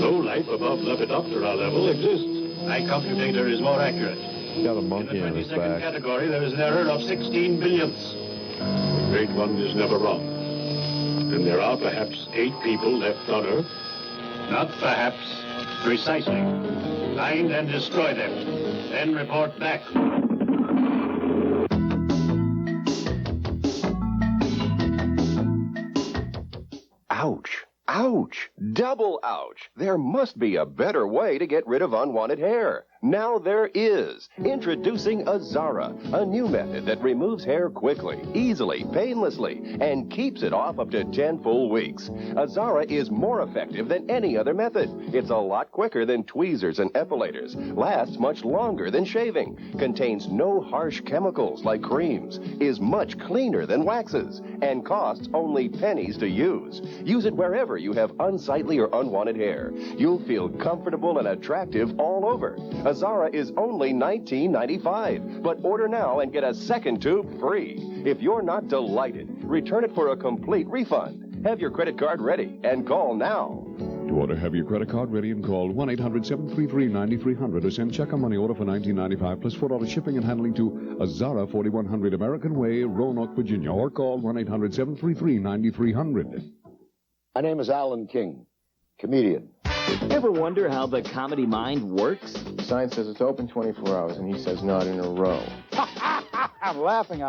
No life above Lepidoptera level exists. My computator is more accurate.
Got a monkey
In
on
the
his
22nd
back.
category, there is an error of 16 billionths. The Great One is never wrong. And there are perhaps 8 people left on Earth. Not perhaps, precisely. Find and destroy them. Then report back.
Ouch. Ouch. Double ouch. There must be a better way to get rid of unwanted hair. Now there is. Introducing Azara, a new method that removes hair quickly, easily, painlessly, and keeps it off up to 10 full weeks. Azara is more effective than any other method. It's a lot quicker than tweezers and epilators, lasts much longer than shaving, contains no harsh chemicals like creams, is much cleaner than waxes, and costs only pennies to use. Use it wherever you have unsightly or unwanted hair. You'll feel comfortable and attractive all over. Azara is only $19.95, but order now and get a second tube free. If you're not delighted, return it for a complete refund. Have your credit card ready and call now.
To order, have your credit card ready and call 1-800-733-9300 or send check or money order for $19.95 plus $4 shipping and handling to Azara, 4100 American Way, Roanoke, Virginia, or call 1-800-733-9300.
My name is Alan King, comedian.
Ever wonder how the comedy mind works?
Sign says it's open 24 hours, and he says not in a row.
I'm laughing.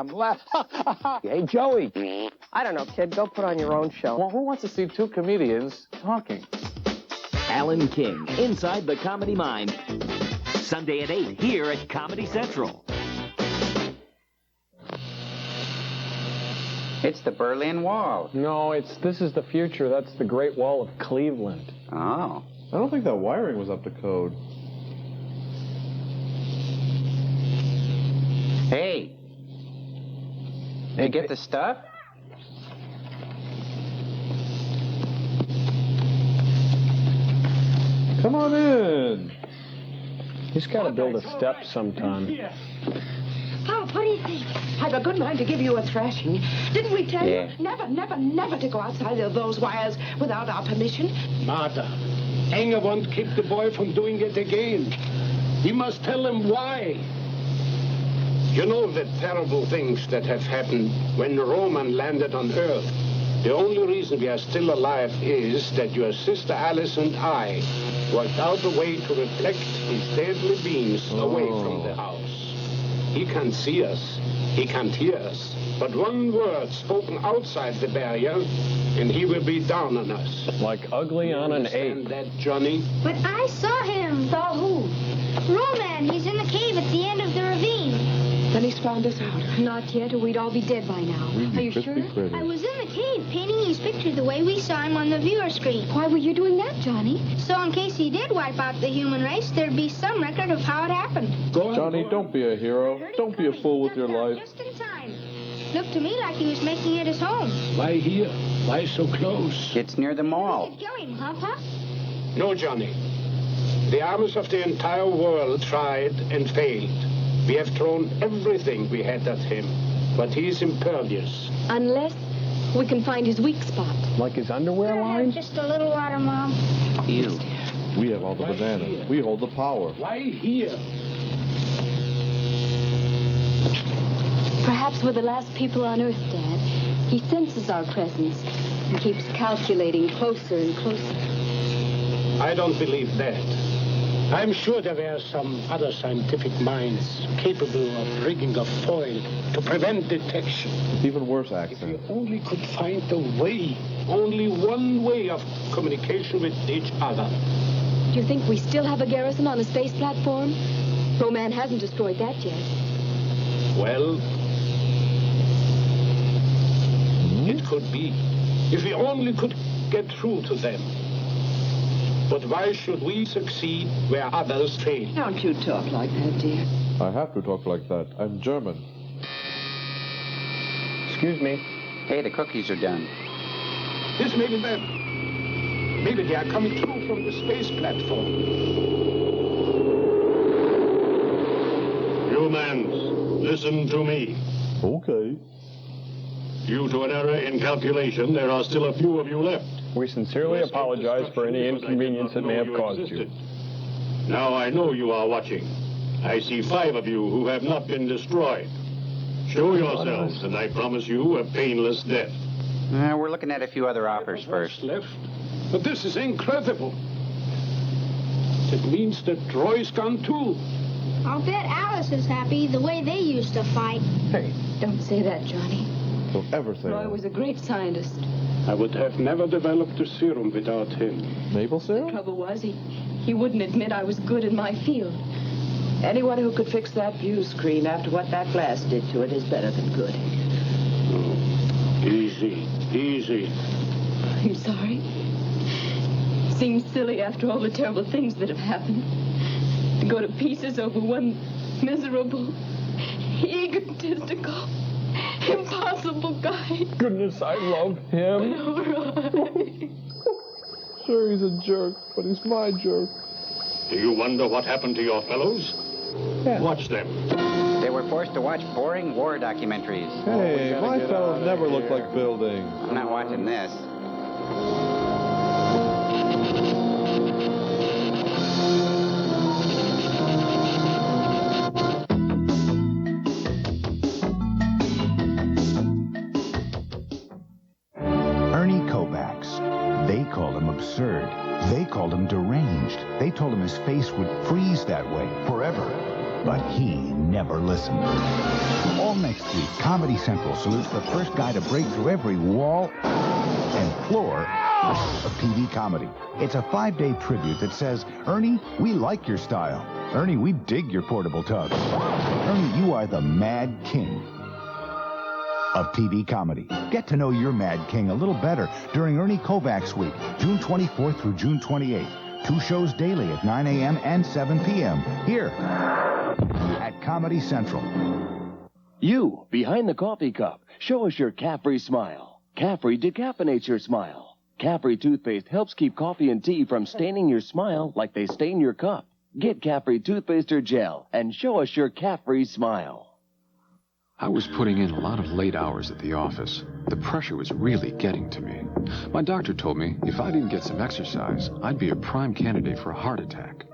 Hey, Joey.
I don't know, kid. Go put on your own show.
Well, who wants to see two comedians talking?
Alan King, Inside the Comedy Mind. Sunday at 8 here at Comedy Central.
It's the Berlin Wall.
No, this is the future. That's the Great Wall of Cleveland.
Oh.
I don't think that wiring was up to code.
Hey. Did you get the stuff?
Come on in.
He's got to build a step sometime.
Pop, what do you think? I've a good mind to give you a thrashing. Didn't we tell you never, never, never to go outside of those wires without our permission?
Martha, Enger won't keep the boy from doing it again. We must tell him why. You know the terrible things that have happened when Roman landed on Earth. The only reason we are still alive is that your sister Alice and I worked out a way to reflect his deadly beams away from the house. He can't see us. He can't hear us. But one word spoken outside the barrier, and he will be down on us.
Like ugly on an ape.
That, Johnny?
But I saw him.
Saw who?
Roman. He's in the cave at the end of the ravine.
Then he's found us out.
Not yet, or we'd all be dead by now. Are you sure?
I was in the cave painting these pictures the way we saw him on the viewer screen.
Why were you doing that, Johnny?
So in case he did wipe out the human race, there'd be some record of how it happened.
Johnny, don't be a hero. Don't be a fool with your life.
Just in time. Looked to me like he was making it his home.
Why here? Why so close?
It's near the mall.
Kill him, huh, Pop?
No, Johnny. The armies of the entire world tried and failed. We have thrown everything we had at him, but he's impervious.
Unless we can find his weak spot.
Like his underwear line?
Just a little water, Mom.
You. We have all the bananas. We hold the power.
Why here?
Perhaps we're the last people on Earth, Dad. He senses our presence and keeps calculating closer and closer.
I don't believe that. I'm sure there are some other scientific minds capable of rigging a foil to prevent detection.
It's even worse accent.
If we only could find a way, only one way of communication with each other.
Do you think we still have a garrison on a space platform? Roman hasn't destroyed that yet.
Well, it could be. If we only could get through to them. But why should we succeed where others fail?
Don't you talk like that, dear.
I have to talk like that. I'm German.
Excuse me.
Hey, the cookies are done.
This may be them. Maybe they are coming through from the space platform.
Humans, listen to me.
Okay.
Due to an error in calculation, there are still a few of you left.
We sincerely apologize for any inconvenience it may have caused you.
Now I know you are watching. I see 5 of you who have not been destroyed. Show yourselves, and I promise you a painless death.
We're looking at a few other offers first.
Left. But this is incredible. It means that Troy's gone too.
I'll bet Alice is happy the way they used to fight.
Hey,
don't say that, Johnny.
Don't ever say
Roy
that.
was a great scientist.
I would have never developed a serum without him.
Maple
The
syrup?
trouble was, he wouldn't admit I was good in my field.
Anyone who could fix that view screen after what that glass did to it is better than good.
Oh, easy, easy.
I'm sorry. Seems silly after all the terrible things that have happened. To go to pieces over one miserable, egotistical, impossible guy.
Goodness, I love him.
Roy.
Sure, he's a jerk, but he's my jerk.
Do you wonder what happened to your fellows?
Yeah.
Watch them.
They were forced to watch boring war documentaries.
Hey, my fellows never look like buildings.
I'm not watching this.
Ernie Kovacs. They called him absurd. They called him deranged. They told him his face would freeze that way forever. But he never listened. All next week, Comedy Central salutes the first guy to break through every wall and floor of TV comedy. It's a 5-day tribute that says, Ernie, we like your style. Ernie, we dig your portable tubs. Ernie, you are the Mad King of TV comedy. Get to know your Mad King a little better during Ernie Kovacs Week, June 24th through June 28th. 2 shows daily at 9 a.m. and 7 p.m. here at Comedy Central.
You, behind the coffee cup, show us your Caffrey smile. Caffrey decaffeinates your smile. Caffrey toothpaste helps keep coffee and tea from staining your smile like they stain your cup. Get Caffrey toothpaste or gel and show us your Caffrey smile.
I was putting in a lot of late hours at the office. The pressure was really getting to me. My doctor told me if I didn't get some exercise, I'd be a prime candidate for a heart attack.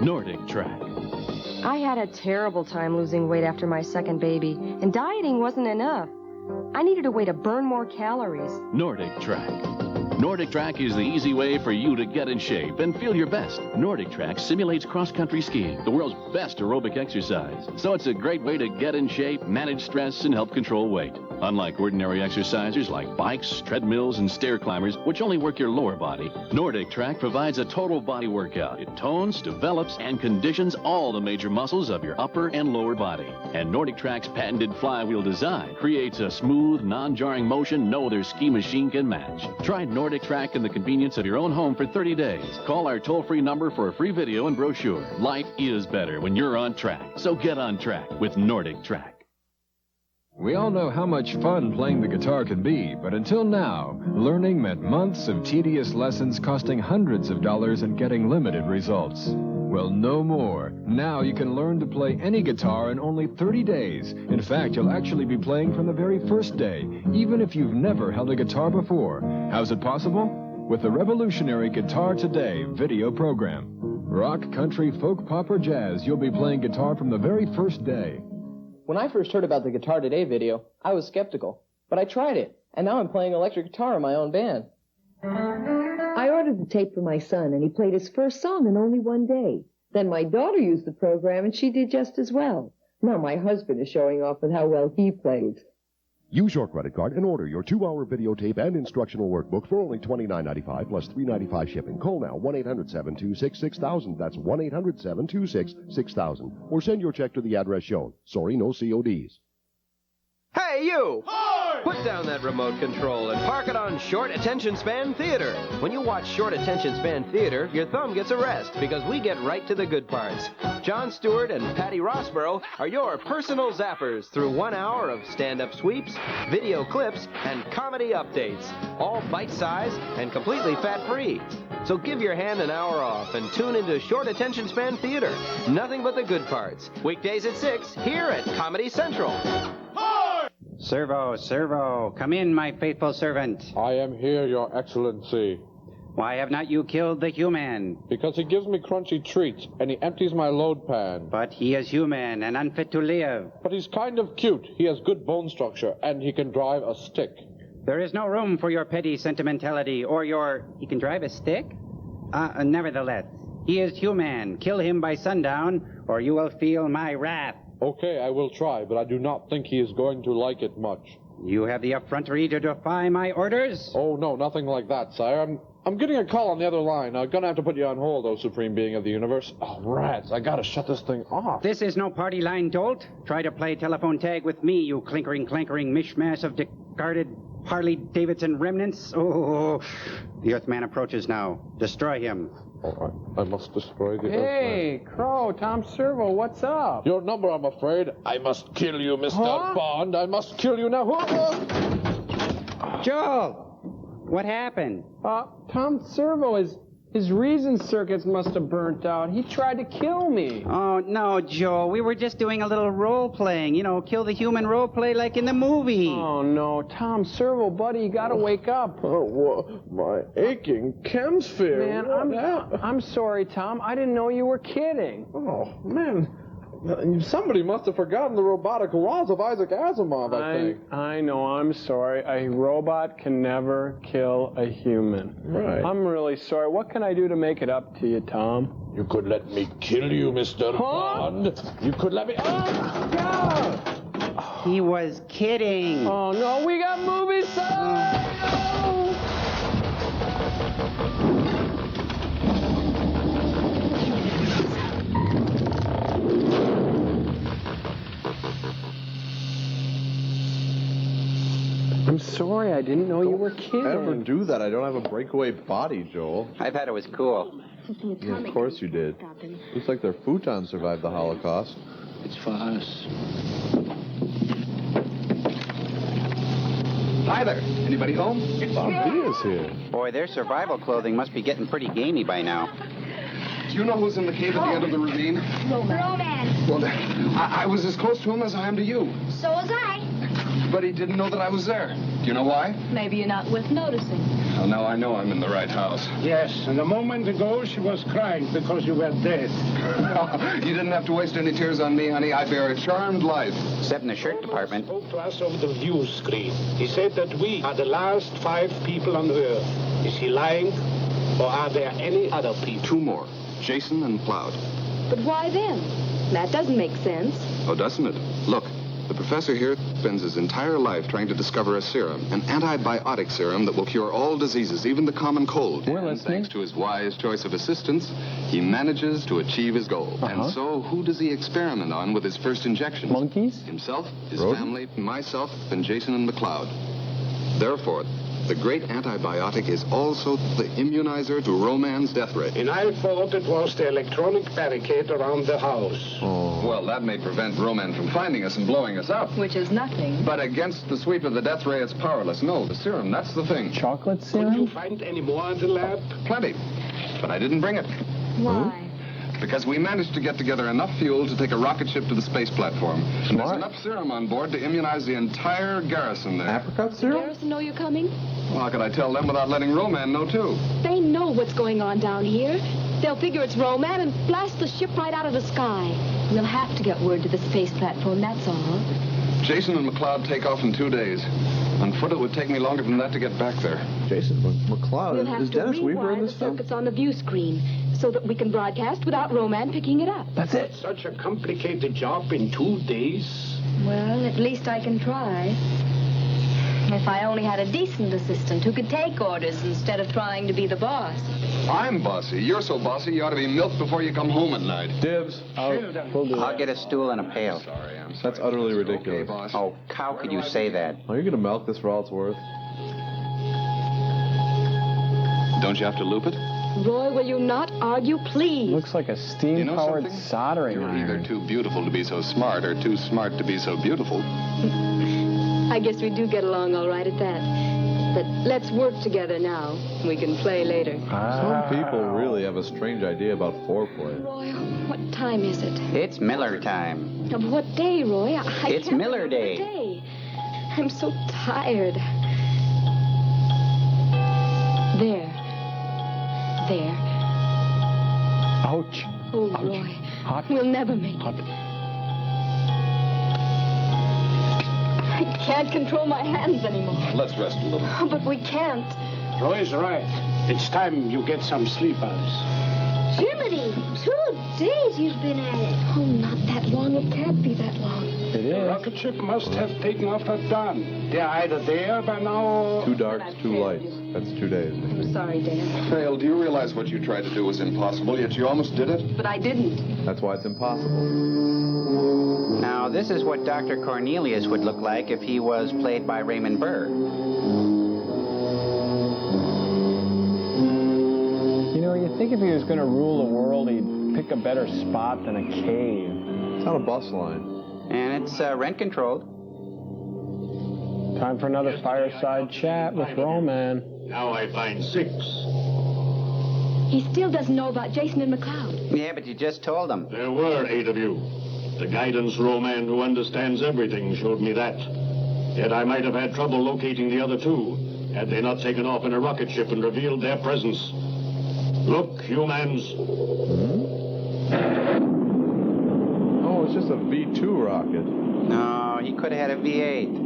Nordic Track.
I had a terrible time losing weight after my second baby, and dieting wasn't enough. I needed a way to burn more calories.
Nordic Track. Nordic Track is the easy way for you to get in shape and feel your best. Nordic Track simulates cross-country skiing, the world's best aerobic exercise. So it's a great way to get in shape, manage stress, and help control weight. Unlike ordinary exercisers like bikes, treadmills, and stair climbers, which only work your lower body, Nordic Track provides a total body workout. It tones, develops, and conditions all the major muscles of your upper and lower body. And Nordic Track's patented flywheel design creates a smooth, non-jarring motion no other ski machine can match. Try Nordic Track in the convenience of your own home for 30 days. Call our toll-free number for a free video and brochure. Life is better when you're on track. So get on track with Nordic Track.
We all know how much fun playing the guitar can be, but until now, learning meant months of tedious lessons costing hundreds of dollars and getting limited results. Well, no more. Now you can learn to play any guitar in only 30 days. In fact, you'll actually be playing from the very first day, even if you've never held a guitar before. How's it possible? With the revolutionary Guitar Today video program. Rock, country, folk, pop, or jazz, you'll be playing guitar from the very first day.
When I first heard about the Guitar Today video, I was skeptical. But I tried it, and now I'm playing electric guitar in my own band.
I ordered the tape for my son, and he played his first song in only one day. Then my daughter used the program, and she did just as well. Now my husband is showing off with how well he plays.
Use your credit card and order your 2-hour videotape and instructional workbook for only $29.95 plus $3.95 shipping. Call now 1-800-726-6000. That's 1-800-726-6000. Or send your check to the address shown. Sorry, no CODs.
Hey, you! Put down that remote control and park it on Short Attention Span Theater. When you watch Short Attention Span Theater, your thumb gets a rest because we get right to the good parts. Jon Stewart and Patty Rossborough are your personal zappers through 1 hour of stand-up sweeps, video clips, and comedy updates. All bite-sized and completely fat-free. So give your hand an hour off and tune into Short Attention Span Theater. Nothing but the good parts. Weekdays at 6 here at Comedy Central.
Servo, come in, my faithful servant.
I am here, Your Excellency.
Why have not you killed the human?
Because he gives me crunchy treats, and he empties my load pan.
But he is human and unfit to live.
But he's kind of cute. He has good bone structure, and he can drive a stick.
There is no room for your petty sentimentality or your... He can drive a stick? Nevertheless, he is human. Kill him by sundown, or you will feel my wrath.
Okay, I will try, but I do not think he is going to like it much.
You have the effrontery to defy my orders?
Oh, no, nothing like that, sire. I'm getting a call on the other line. I'm gonna have to put you on hold, oh Supreme Being of the Universe. Oh, rats, I gotta shut this thing off.
This is no party line, dolt. Try to play telephone tag with me, you clankering mishmash of discarded Harley-Davidson remnants. Oh, the Earthman approaches now. Destroy him.
Oh, I must destroy the
Hey, Crow, Tom Servo, what's up?
Your number, I'm afraid. I must kill you, Mr. Bond. I must kill you now.
Joel, what happened?
Tom Servo, his reason circuits must have burnt out. He tried to kill me.
Oh, no, Joel. We were just doing a little role-playing. You know, kill the human role-play like in the movie.
Oh, no. Tom Servo, buddy, you gotta wake up.
Oh, my aching chemsphere.
Man, I'm sorry, Tom. I didn't know you were kidding.
Oh, man. Somebody must have forgotten the robotic laws of Isaac Asimov, I think.
I know, I'm sorry. A robot can never kill a human.
Right.
I'm really sorry. What can I do to make it up to you, Tom?
You could let me kill you, Mr. Bond. You could let me... Oh, God!
He was kidding.
Oh, no, we got movie I'm sorry, I didn't know you were kidding.
Never do that. I don't have a breakaway body, Joel.
I thought it was cool.
Yeah, of course you did. Looks like their futon survived the Holocaust.
It's for us.
Hi there. Anybody home?
Bob Diaz here.
Boy, their survival clothing must be getting pretty gamey by now.
Do you know who's in the cave at the end of the ravine?
Romance.
Well, I was as close to him as I am to you.
So was I.
But he didn't know that I was there. Do you know why?
Maybe you're not worth noticing.
Well, now I know I'm in the right house.
Yes, and a moment ago she was crying because you were dead.
You didn't have to waste any tears on me, honey. I bear a charmed life.
Except in the shirt department.
He spoke to us over the view screen. He said that we are the last 5 people on Earth. Is he lying? Or are there any other people?
2 more. Jason and Cloud.
But why them? That doesn't make sense.
Oh, doesn't it? Look, the professor here spends his entire life trying to discover a serum, an antibiotic serum that will cure all diseases, even the common cold. And thanks to his wise choice of assistants, he manages to achieve his goal. And so, who does he experiment on with his first injections?
Monkeys?
Himself, his family, myself, and Jason and McCloud. Therefore, The great antibiotic is also the immunizer to Roman's death ray.
And I thought it was the electronic barricade around the house.
Well, that may prevent Roman from finding us and blowing us up.
Which is nothing.
But against the sweep of the death ray, it's powerless. No, the serum, that's the thing.
Chocolate
Could you find any more in the lab?
Plenty. But I didn't bring it.
Why?
Because we managed to get together enough fuel to take a rocket ship to the space platform. And there's enough serum on board to immunize the entire garrison there.
Apricot
Does the garrison know you're coming?
Well, how could I tell them without letting Roman know, too?
They know what's going on down here. They'll figure it's Roman and blast the ship right out of the sky. We'll have to get word to the space platform, that's all.
Jason and McLeod take off in 2 days. On foot, it would take me longer than that to get back there.
Jason McLeod?
We'll have
Is
to
Dennis Weaver in
rewire
this
the
film?
circuits on the view screen so that we can broadcast without Roman picking it up.
That's it.
Such a complicated job in 2 days.
Well, at least I can try. If I only had a decent assistant who could take orders instead of trying to be the boss.
I'm bossy. You're so bossy you ought to be milked before you come home at night.
Dibs.
I'll get a stool and a pail.
Sorry, I'm sorry.
That's utterly ridiculous.
Okay, boss.
Oh, how could you say that?
Are you going to milk this for all it's worth?
Don't you have to loop it?
Roy, will you not argue, please?
Looks like a steam-powered
something?
soldering
You're
iron.
either too beautiful to be so smart or too smart to be so beautiful.
I guess we do get along all right at that. But let's work together now. We can play later.
Some people really have a strange idea about foreplay.
Roy, what time is it?
It's Miller time.
Of what day, Roy? I
It's
can't
Miller
remember the
Day.
I'm so tired. There.
Ouch.
Oh,
Ouch.
Roy.
Hot.
We'll never make it. I can't control my hands anymore.
Let's rest a little.
Oh, but we can't.
Roy's right. It's time you get some sleep, Alice.
Jiminy, 2 days you've been at it.
Oh, not that long. It can't be that long.
It
The
is.
rocket ship must have taken off at dawn. They're either there by now.
2 darks, 2 lights. That's 2 days.
I'm sorry, Dan.
Hale, do you realize what you tried to do was impossible, yet you almost did it?
But I didn't.
That's why it's impossible.
Now, this is what Dr. Cornelius would look like if he was played by Raymond Burr.
You know, you'd think if he was going to rule the world, he'd pick a better spot than a cave.
It's on a bus line.
And it's rent-controlled.
Time for another fireside chat with Roman.
Now I find 6.
He still doesn't know about Jason and McLeod.
Yeah, but you just told him.
There were 8 of you. The guidance Roman who understands everything showed me that. Yet I might have had trouble locating the other 2 had they not taken off in a rocket ship and revealed their presence. Look, humans.
Oh, it's just a V2 rocket.
No, he could have had a V8.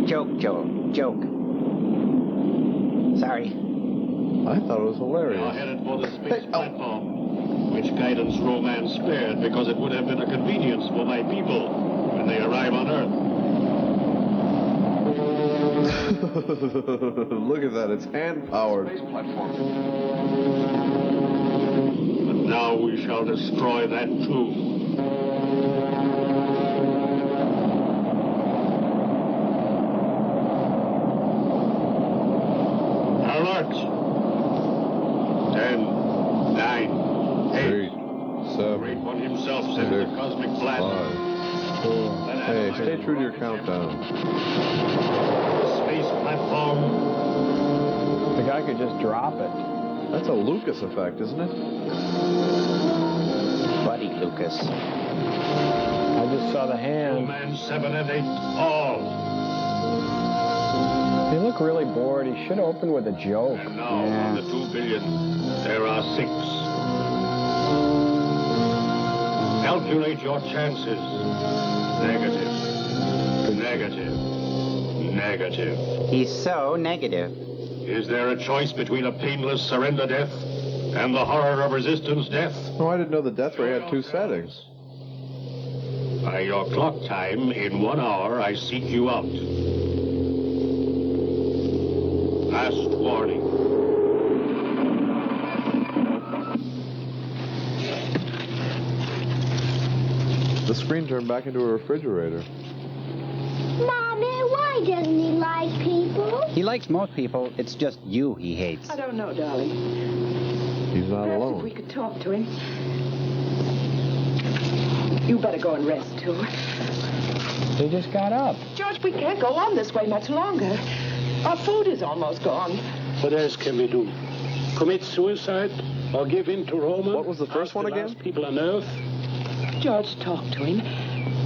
Joke, Joe. Joke. Sorry.
I thought it was hilarious.
You're headed for the space platform, which guidance Roman spared because it would have been a convenience for my people when they arrive on Earth.
Look at that, it's hand-powered.
Space platform.
But now we shall destroy that too. Alert! 10, 9, 8.
7.
Great One himself sent the cosmic blast.
5, 4. Hey, stay true to your countdown.
Space platform.
The guy could just drop it.
That's a Lucas effect, isn't it?
Buddy Lucas.
I just saw the hand.
Man 7 and 8, all.
They look really bored. He should open with a joke.
And now, on the 2 billion, there are 6. Calculate your chances. Negative. Negative. Negative.
He's so negative.
Is there a choice between a painless surrender death and the horror of resistance death?
Oh, I didn't know the death ray had 2 settings.
By your clock time, in 1 hour, I seek you out. Last warning.
The screen turned back into a refrigerator.
Mommy, why doesn't he like like people?
He likes most people. It's just you he hates.
I don't know, darling.
He's not
Perhaps
alone.
if we could talk to him. You better go and rest, too.
He just got up.
George, we can't go on this way much longer. Our food is almost gone.
What else can we do? Commit suicide or give in to Roma?
What was the first one again?
People on Earth?
George, talk to him.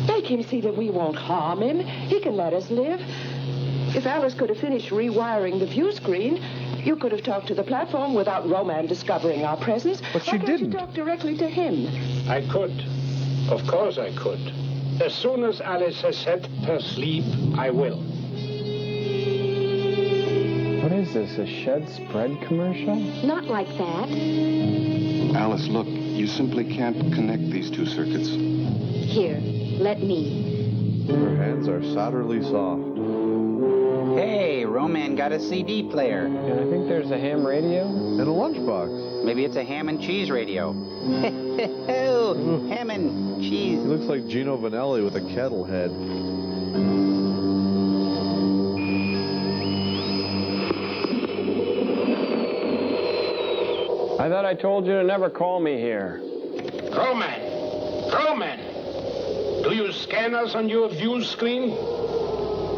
Make him see that we won't harm him. He can let us live. If Alice could have finished rewiring the view screen, you could have talked to the platform without Roman discovering our presence.
But she
Why can't
didn't.
you talk directly to him?
I could. Of course I could. As soon as Alice has said her sleep, I will.
What is this, a shed spread commercial?
Not like that.
Alice, look, you simply can't connect these two circuits.
Here, let me.
Her hands are solderly soft.
Hey, Roman got a CD player.
And I think there's a ham radio.
And a lunchbox.
Maybe it's a ham and cheese radio. Ham and cheese.
He looks like Gino Vanelli with a kettle head.
I thought I told you to never call me here.
Roman! Do you scan us on your view screen?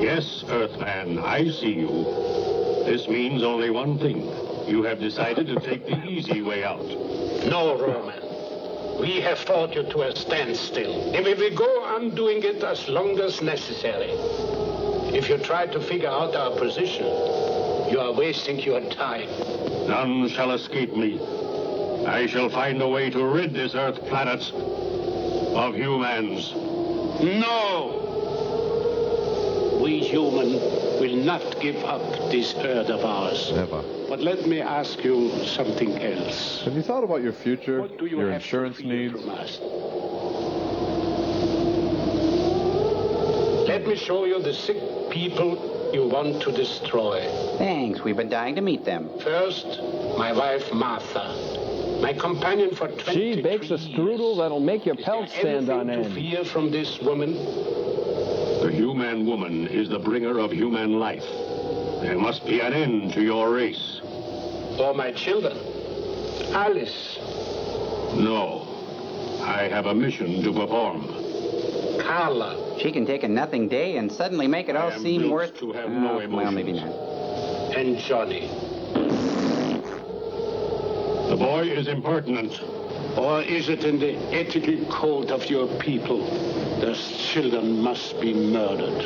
Yes, Earthman, I see you. This means only one thing. You have decided to take the easy way out.
No, Roman. We have fought you to a standstill, and we will go on doing it as long as necessary. If you try to figure out our position, you are wasting your time.
None shall escape me. I shall find a way to rid this Earth planet of humans.
No! We human will not give up this Earth of ours.
Never.
But let me ask you something else.
Have you thought about your future,
What do you
your
have
insurance
to fear
needs?
from us? Let me show you the sick people you want to destroy.
Thanks, we've been dying to meet them.
First, my wife Martha. My companion for 23
She bakes a strudel that'll make your pelt stand on
to
end.
fear from this woman?
The human woman is the bringer of human life. There must be an end to your race.
Or my children? Alice.
No. I have a mission to perform.
Carla.
She can take a nothing day and suddenly make it all seem worth...
to have no emotions.
Well, maybe not.
And Johnny.
The boy is impertinent.
Or is it in the ethical code of your people? Those children must be murdered.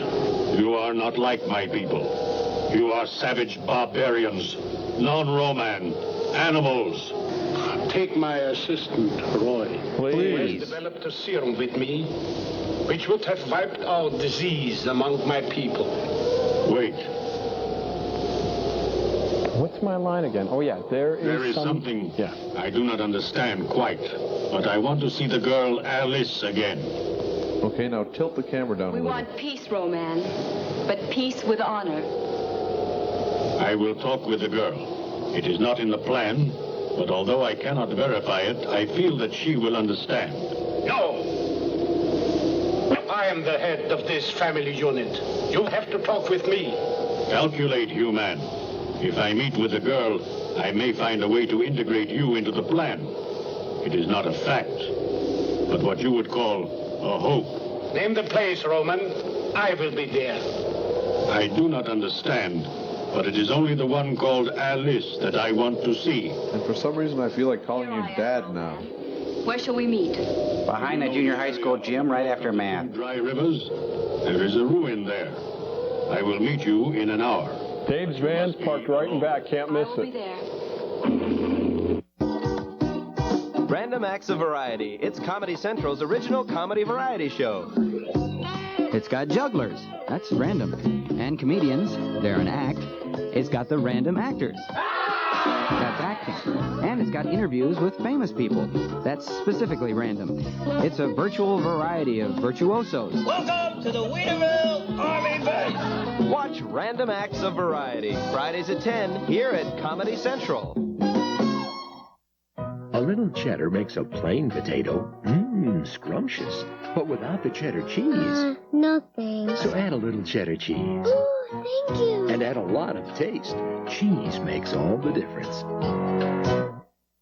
You are not like my people. You are savage barbarians, non-Roman, animals.
Take my assistant, Roy.
Please.
He has developed a serum with me, which would have wiped out disease among my people.
Wait.
What's my line again? Oh, yeah,
There is something I do not understand quite, but I want to see the girl Alice again.
Okay, now tilt the camera down
We
a little.
want peace, Roman, but peace with honor.
I will talk with the girl. It is not in the plan, but although I cannot verify it, I feel that she will understand.
No! I am the head of this family unit. You have to talk with me.
Calculate, human. If I meet with the girl, I may find a way to integrate you into the plan. It is not a fact, but what you would call a hope.
Name the place, Roman. I will be there.
I do not understand, but it is only the one called Alice that I want to see.
And for some reason, I feel like calling you Dad now.
Where shall we meet?
Behind the junior high school gym right after math.
Dry Rivers, there is a ruin there. I will meet you in an hour.
Dave's van's parked right in back. Can't miss
I'll be
it.
there.
Random Acts of Variety. It's Comedy Central's original comedy variety show.
It's got jugglers. That's random. And comedians. They're an act. It's got the random actors. That's acting. And it's got interviews with famous people. That's specifically random. It's a virtual variety of virtuosos.
Welcome to the Wienerville Army Base. Watch Random Acts of Variety. Fridays at 10 here at Comedy Central.
A little cheddar makes a plain potato scrumptious, but without the cheddar cheese.
No thanks.
So add a little cheddar cheese.
Ooh, thank you.
and add a lot of taste. Cheese makes all the difference.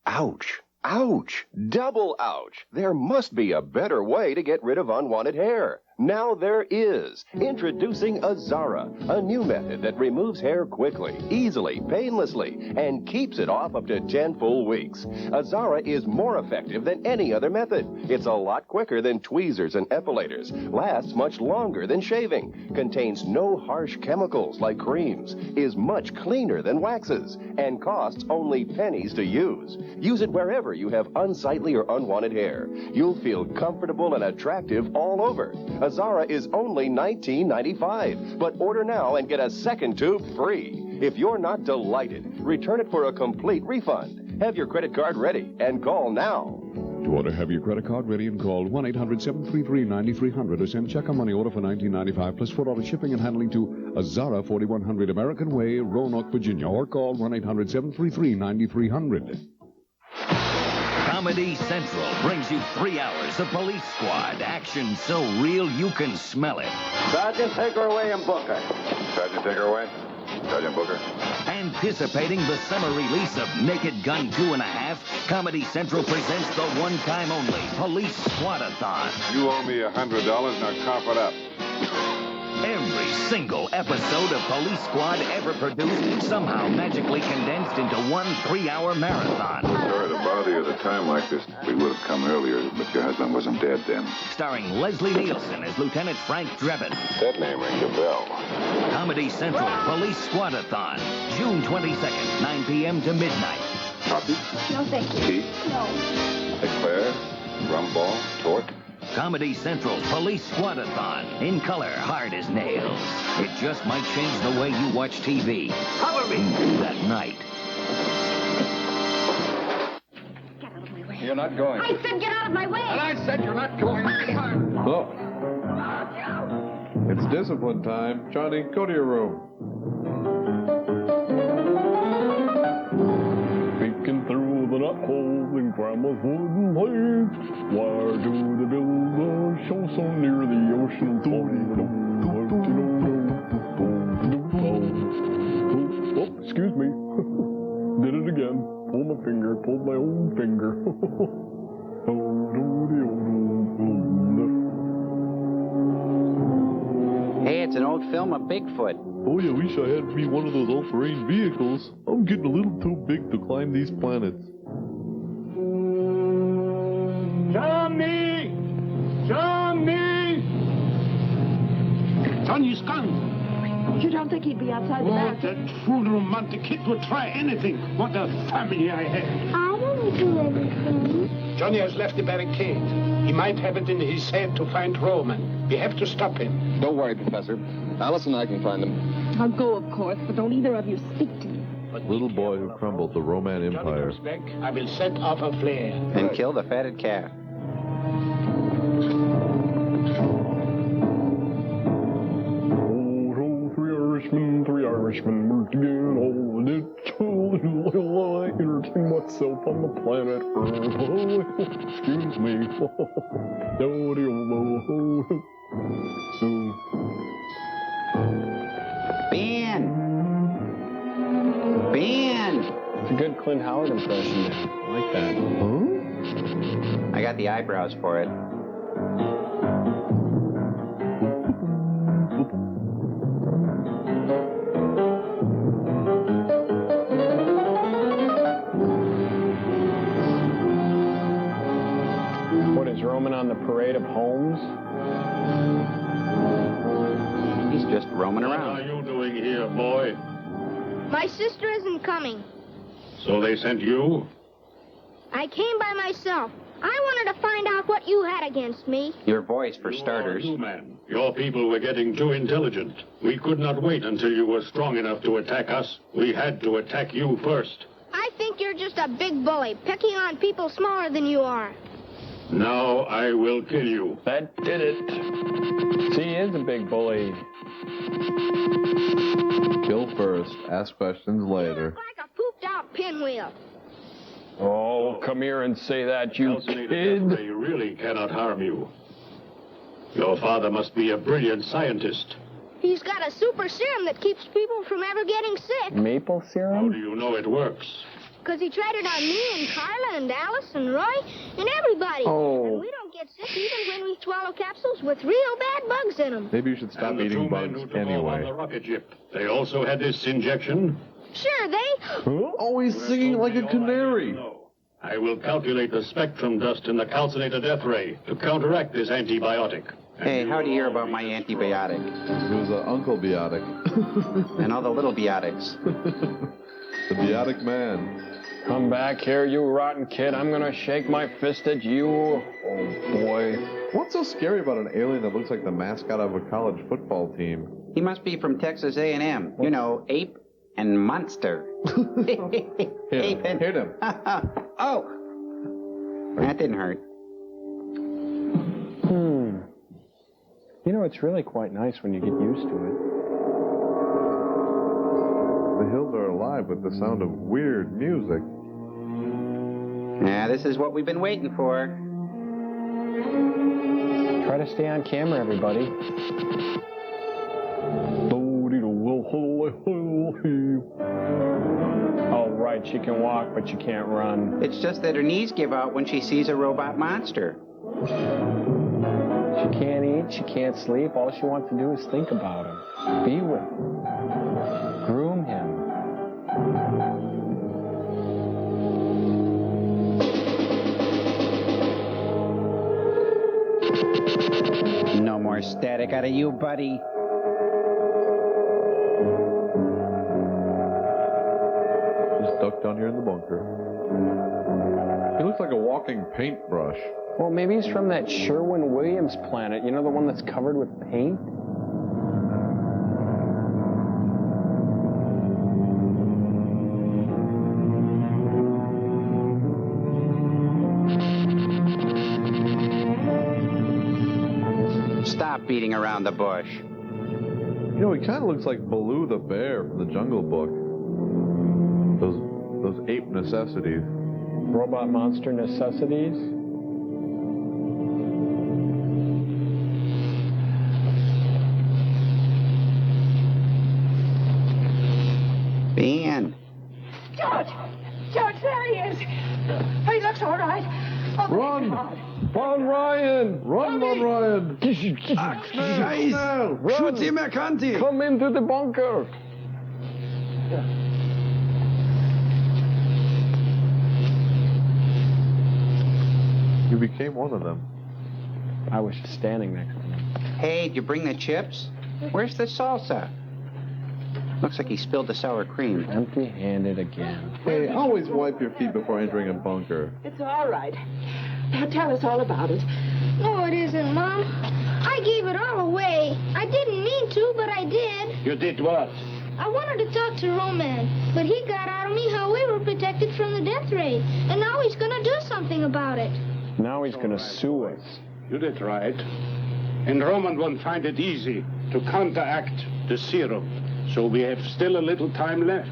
Ouch! Ouch! Double ouch! There must be a better way to get rid of unwanted hair. Now there is. Introducing Azara, a new method that removes hair quickly, easily, painlessly, and keeps it off up to 10 full weeks. Azara is more effective than any other method. It's a lot quicker than tweezers and epilators, lasts much longer than shaving, contains no harsh chemicals like creams, is much cleaner than waxes, and costs only pennies to use. Use it wherever you have unsightly or unwanted hair. You'll feel comfortable and attractive all over. Azara is only $19.95, but order now and get a second tube free. If you're not delighted, return it for a complete refund. Have your credit card ready and call now.
To order, have your credit card ready and call 1-800-733-9300 or send check or money order for $19.95 plus $4 shipping and handling to Azara, 4100 American Way, Roanoke, Virginia, or call 1-800-733-9300.
Comedy Central brings you 3 hours of Police Squad action so real you can smell it.
Sergeant, take her away and book her.
Sergeant, take her away. Sergeant Booker.
Anticipating the summer release of Naked Gun 2.5, Comedy Central presents the one-time only Police Squad-a-thon.
You owe me $100, now cough it up.
Every single episode of Police Squad ever produced somehow magically condensed into one 3-hour marathon.
Sorry to bother you at a time like this. We would have come earlier, but your husband wasn't dead then.
Starring Leslie Nielsen as Lieutenant Frank Drebin.
That name rings a bell.
Comedy Central Police Squad-a-thon, June 22nd, 9 p.m. to midnight.
Coffee?
No, thank you.
Tea?
No.
Eclair? Rum ball? Torque?
Comedy Central's Police Squad-a-thon, in color, hard as nails. It just might change the way you watch TV. Cover me that night.
Get out of my way.
You're not going.
I said get out of my way.
And I said you're not going.
Oh. It's discipline time. Johnny, go to your room.
Peeking through the nut holes in Grandma's wooden leg. Why do they build a show so near the ocean? Oh, excuse me. Did it again. Pulled my finger. Pulled my own finger.
Hey, it's an old film of Bigfoot.
Oh, yeah, wish I had me one of those all-terrain vehicles. I'm getting a little too big to climb these planets.
Johnny! Johnny! Johnny's gone.
You don't think he'd be outside the back?
That true romantic kid would try anything. What a family I have.
I don't do anything.
Johnny has left the barricade. He might have it in his head to find Roman. We have to stop him.
Don't worry, Professor. Alice and I can find him.
I'll go, of course, but don't either of you speak to me.
Little boy who crumbled the Roman Empire.
Johnny comes back. I will set off a flare.
And kill the fatted calf.
Three Irishmen worked again. All I did while I entertain myself on the planet Earth. Oh, excuse me. So.
Ben! Ben!
It's a good Clint Howard impression. I like that.
Huh?
I got the eyebrows for it.
Roaming on the parade of homes?
He's just roaming around.
What are you doing here, boy?
My sister isn't coming.
So they sent you?
I came by myself. I wanted to find out what you had against me.
Your voice, for starters.
You, man. Your people were getting too intelligent. We could not wait until you were strong enough to attack us. We had to attack you first.
I think you're just a big bully, picking on people smaller than you are.
Now I will kill you.
That did it. See, he is a big bully.
Kill first, ask questions later.
Like a pooped-out pinwheel.
Oh, come here and say that, you kid.
They really cannot harm you. Your father must be a brilliant scientist.
He's got a super serum that keeps people from ever getting sick.
Maple
How
serum?
do you know it works?
Because he tried it on me and Carla and Alice and Roy and everybody.
Oh.
And we don't get sick even when we swallow capsules with real bad bugs in them.
Maybe you should stop
And the
eating
two men
bugs
who took off on the
anyway.
rocket ship, they also had this injection.
Sure, they...
Oh, he's singing like a canary.
I will calculate the spectrum dust in the calcinator death ray to counteract this antibiotic.
Hey, how'd you hear about my antibiotic?
It was an Uncle Biotic.
And all the little biotics.
The Biotic Man.
Come back here, you rotten kid. I'm gonna shake my fist at you. Oh, boy.
What's so scary about an alien that looks like the mascot of a college football team?
He must be from Texas A&M. You know, ape and monster. Ape and...
Hit him.
Oh! That didn't hurt.
You know, it's really quite nice when you get used to it.
The hills are alive with the sound of weird music.
Yeah, this is what we've been waiting for.
Try to stay on camera, everybody. Oh, right, she can walk, but she can't run.
It's just that her knees give out when she sees a robot monster.
She can't eat, she can't sleep. All she wants to do is think about him. Be with him. Groom him.
No more static out of you, buddy.
Just ducked down here in the bunker. He looks like a walking paintbrush.
Well, maybe he's from that Sherwin-Williams planet. You know, the one that's covered with paint?
Stop beating around the bush.
You know, he kind of looks like Baloo the bear from the Jungle Book. Those ape necessities.
Robot monster necessities?
Ben.
George! George, there he is! He looks all right. Oh,
Run!
Von Ryan!
Run, Von Ryan!
Scheiß!
Shoot him, Erkanti!
Come into the bunker!
You became one of them.
I was standing next to him.
Hey, did you bring the chips? Where's the salsa? Looks like he spilled the sour cream.
Empty-handed again.
Hey, always wipe your feet before entering a bunker.
it's all right. Now tell us all about it.
No, it isn't, Mom. I gave it all away. I didn't mean to, but I did.
You did what?
I wanted to talk to Roman, but he got out of me how we were protected from the death ray. And now he's going to do something about it.
Now he's going to sue us.
You did right. And Roman won't find it easy to counteract the serum. So we have still a little time left.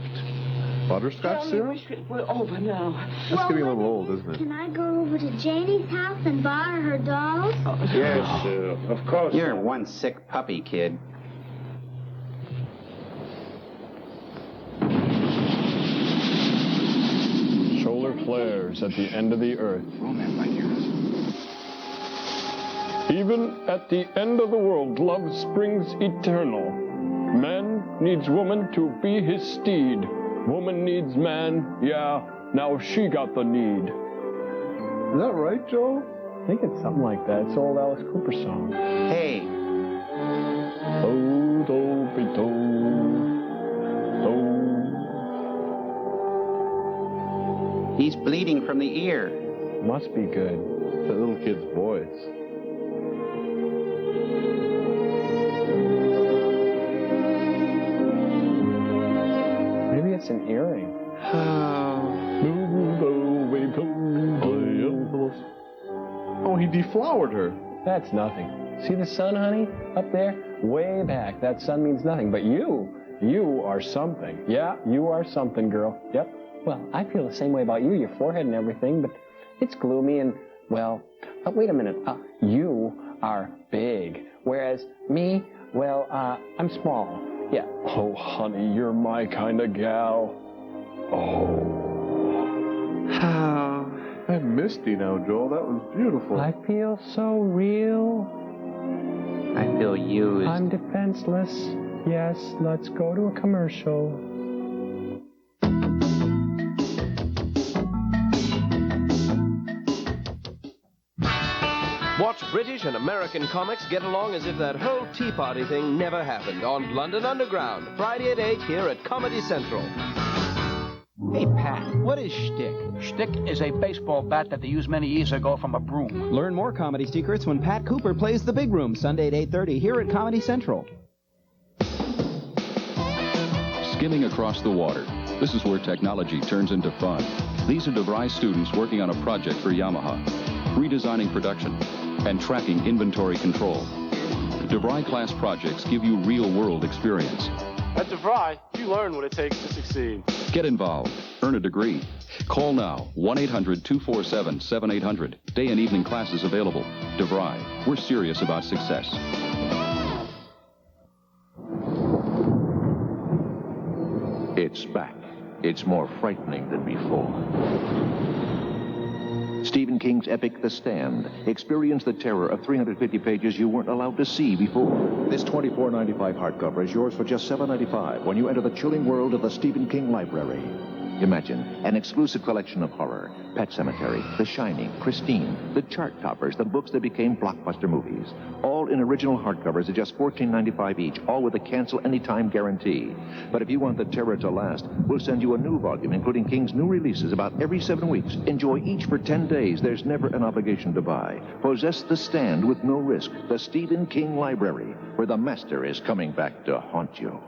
Butterscotch syrup?
We're over now.
That's getting a little old, isn't it?
Can I go over to Janie's house and borrow her dolls?
Yes, of course.
You're one sick puppy, kid.
Solar flares at the end of the earth. Even at the end of the world, love springs eternal. Man needs woman to be his steed. Woman needs man, yeah, now she got the need.
Is that right, Joe?
I think it's something like that. It's an old Alice Cooper song.
Hey. He's bleeding from the ear.
Must be good.
It's that little kid's voice.
Maybe it's an earring.
Oh, he deflowered her.
That's nothing. See the sun, honey? Up there? Way back. That sun means nothing. But you are something. Yeah, you are something, girl. Yep. Well, I feel the same way about you, your forehead and everything, but it's gloomy and, well, wait a minute. You are big, whereas me, Well, I'm small. Yeah.
Oh, honey, you're my kind of gal. Oh.
I'm misty now, Joel. That was beautiful.
I feel so real.
I feel used.
I'm defenseless. Yes, let's go to a commercial.
Watch British and American comics get along as if that whole Tea Party thing never happened on London Underground, Friday at 8 here at Comedy Central.
Hey, Pat, what is shtick? Shtick is a baseball bat that they used many years ago from a broom.
Learn more comedy secrets when Pat Cooper plays The Big Room, Sunday at 8:30 here at Comedy Central.
Skimming across the water. This is where technology turns into fun. These are DeVry students working on a project for Yamaha, redesigning production and tracking inventory control. DeVry class projects give you real-world experience.
At DeVry, you learn what it takes to succeed.
Get involved. Earn a degree. Call now, 1-800-247-7800. Day and evening classes available. DeVry. We're serious about success.
It's back. It's more frightening than before. Stephen King's epic The Stand. Experience the terror of 350 pages you weren't allowed to see before. This $24.95 hardcover is yours for just $7.95 when you enter the chilling world of the Stephen King Library. Imagine an exclusive collection of horror, Pet Sematary, The Shining, Christine, the chart toppers, the books that became blockbuster movies. All in original hardcovers at just $14.95 each, all with a cancel anytime guarantee. But if you want the terror to last, we'll send you a new volume, including King's new releases about every 7 weeks. Enjoy each for 10 days. There's never an obligation to buy. Possess The Stand with no risk. The Stephen King Library, where the master is coming back to haunt you.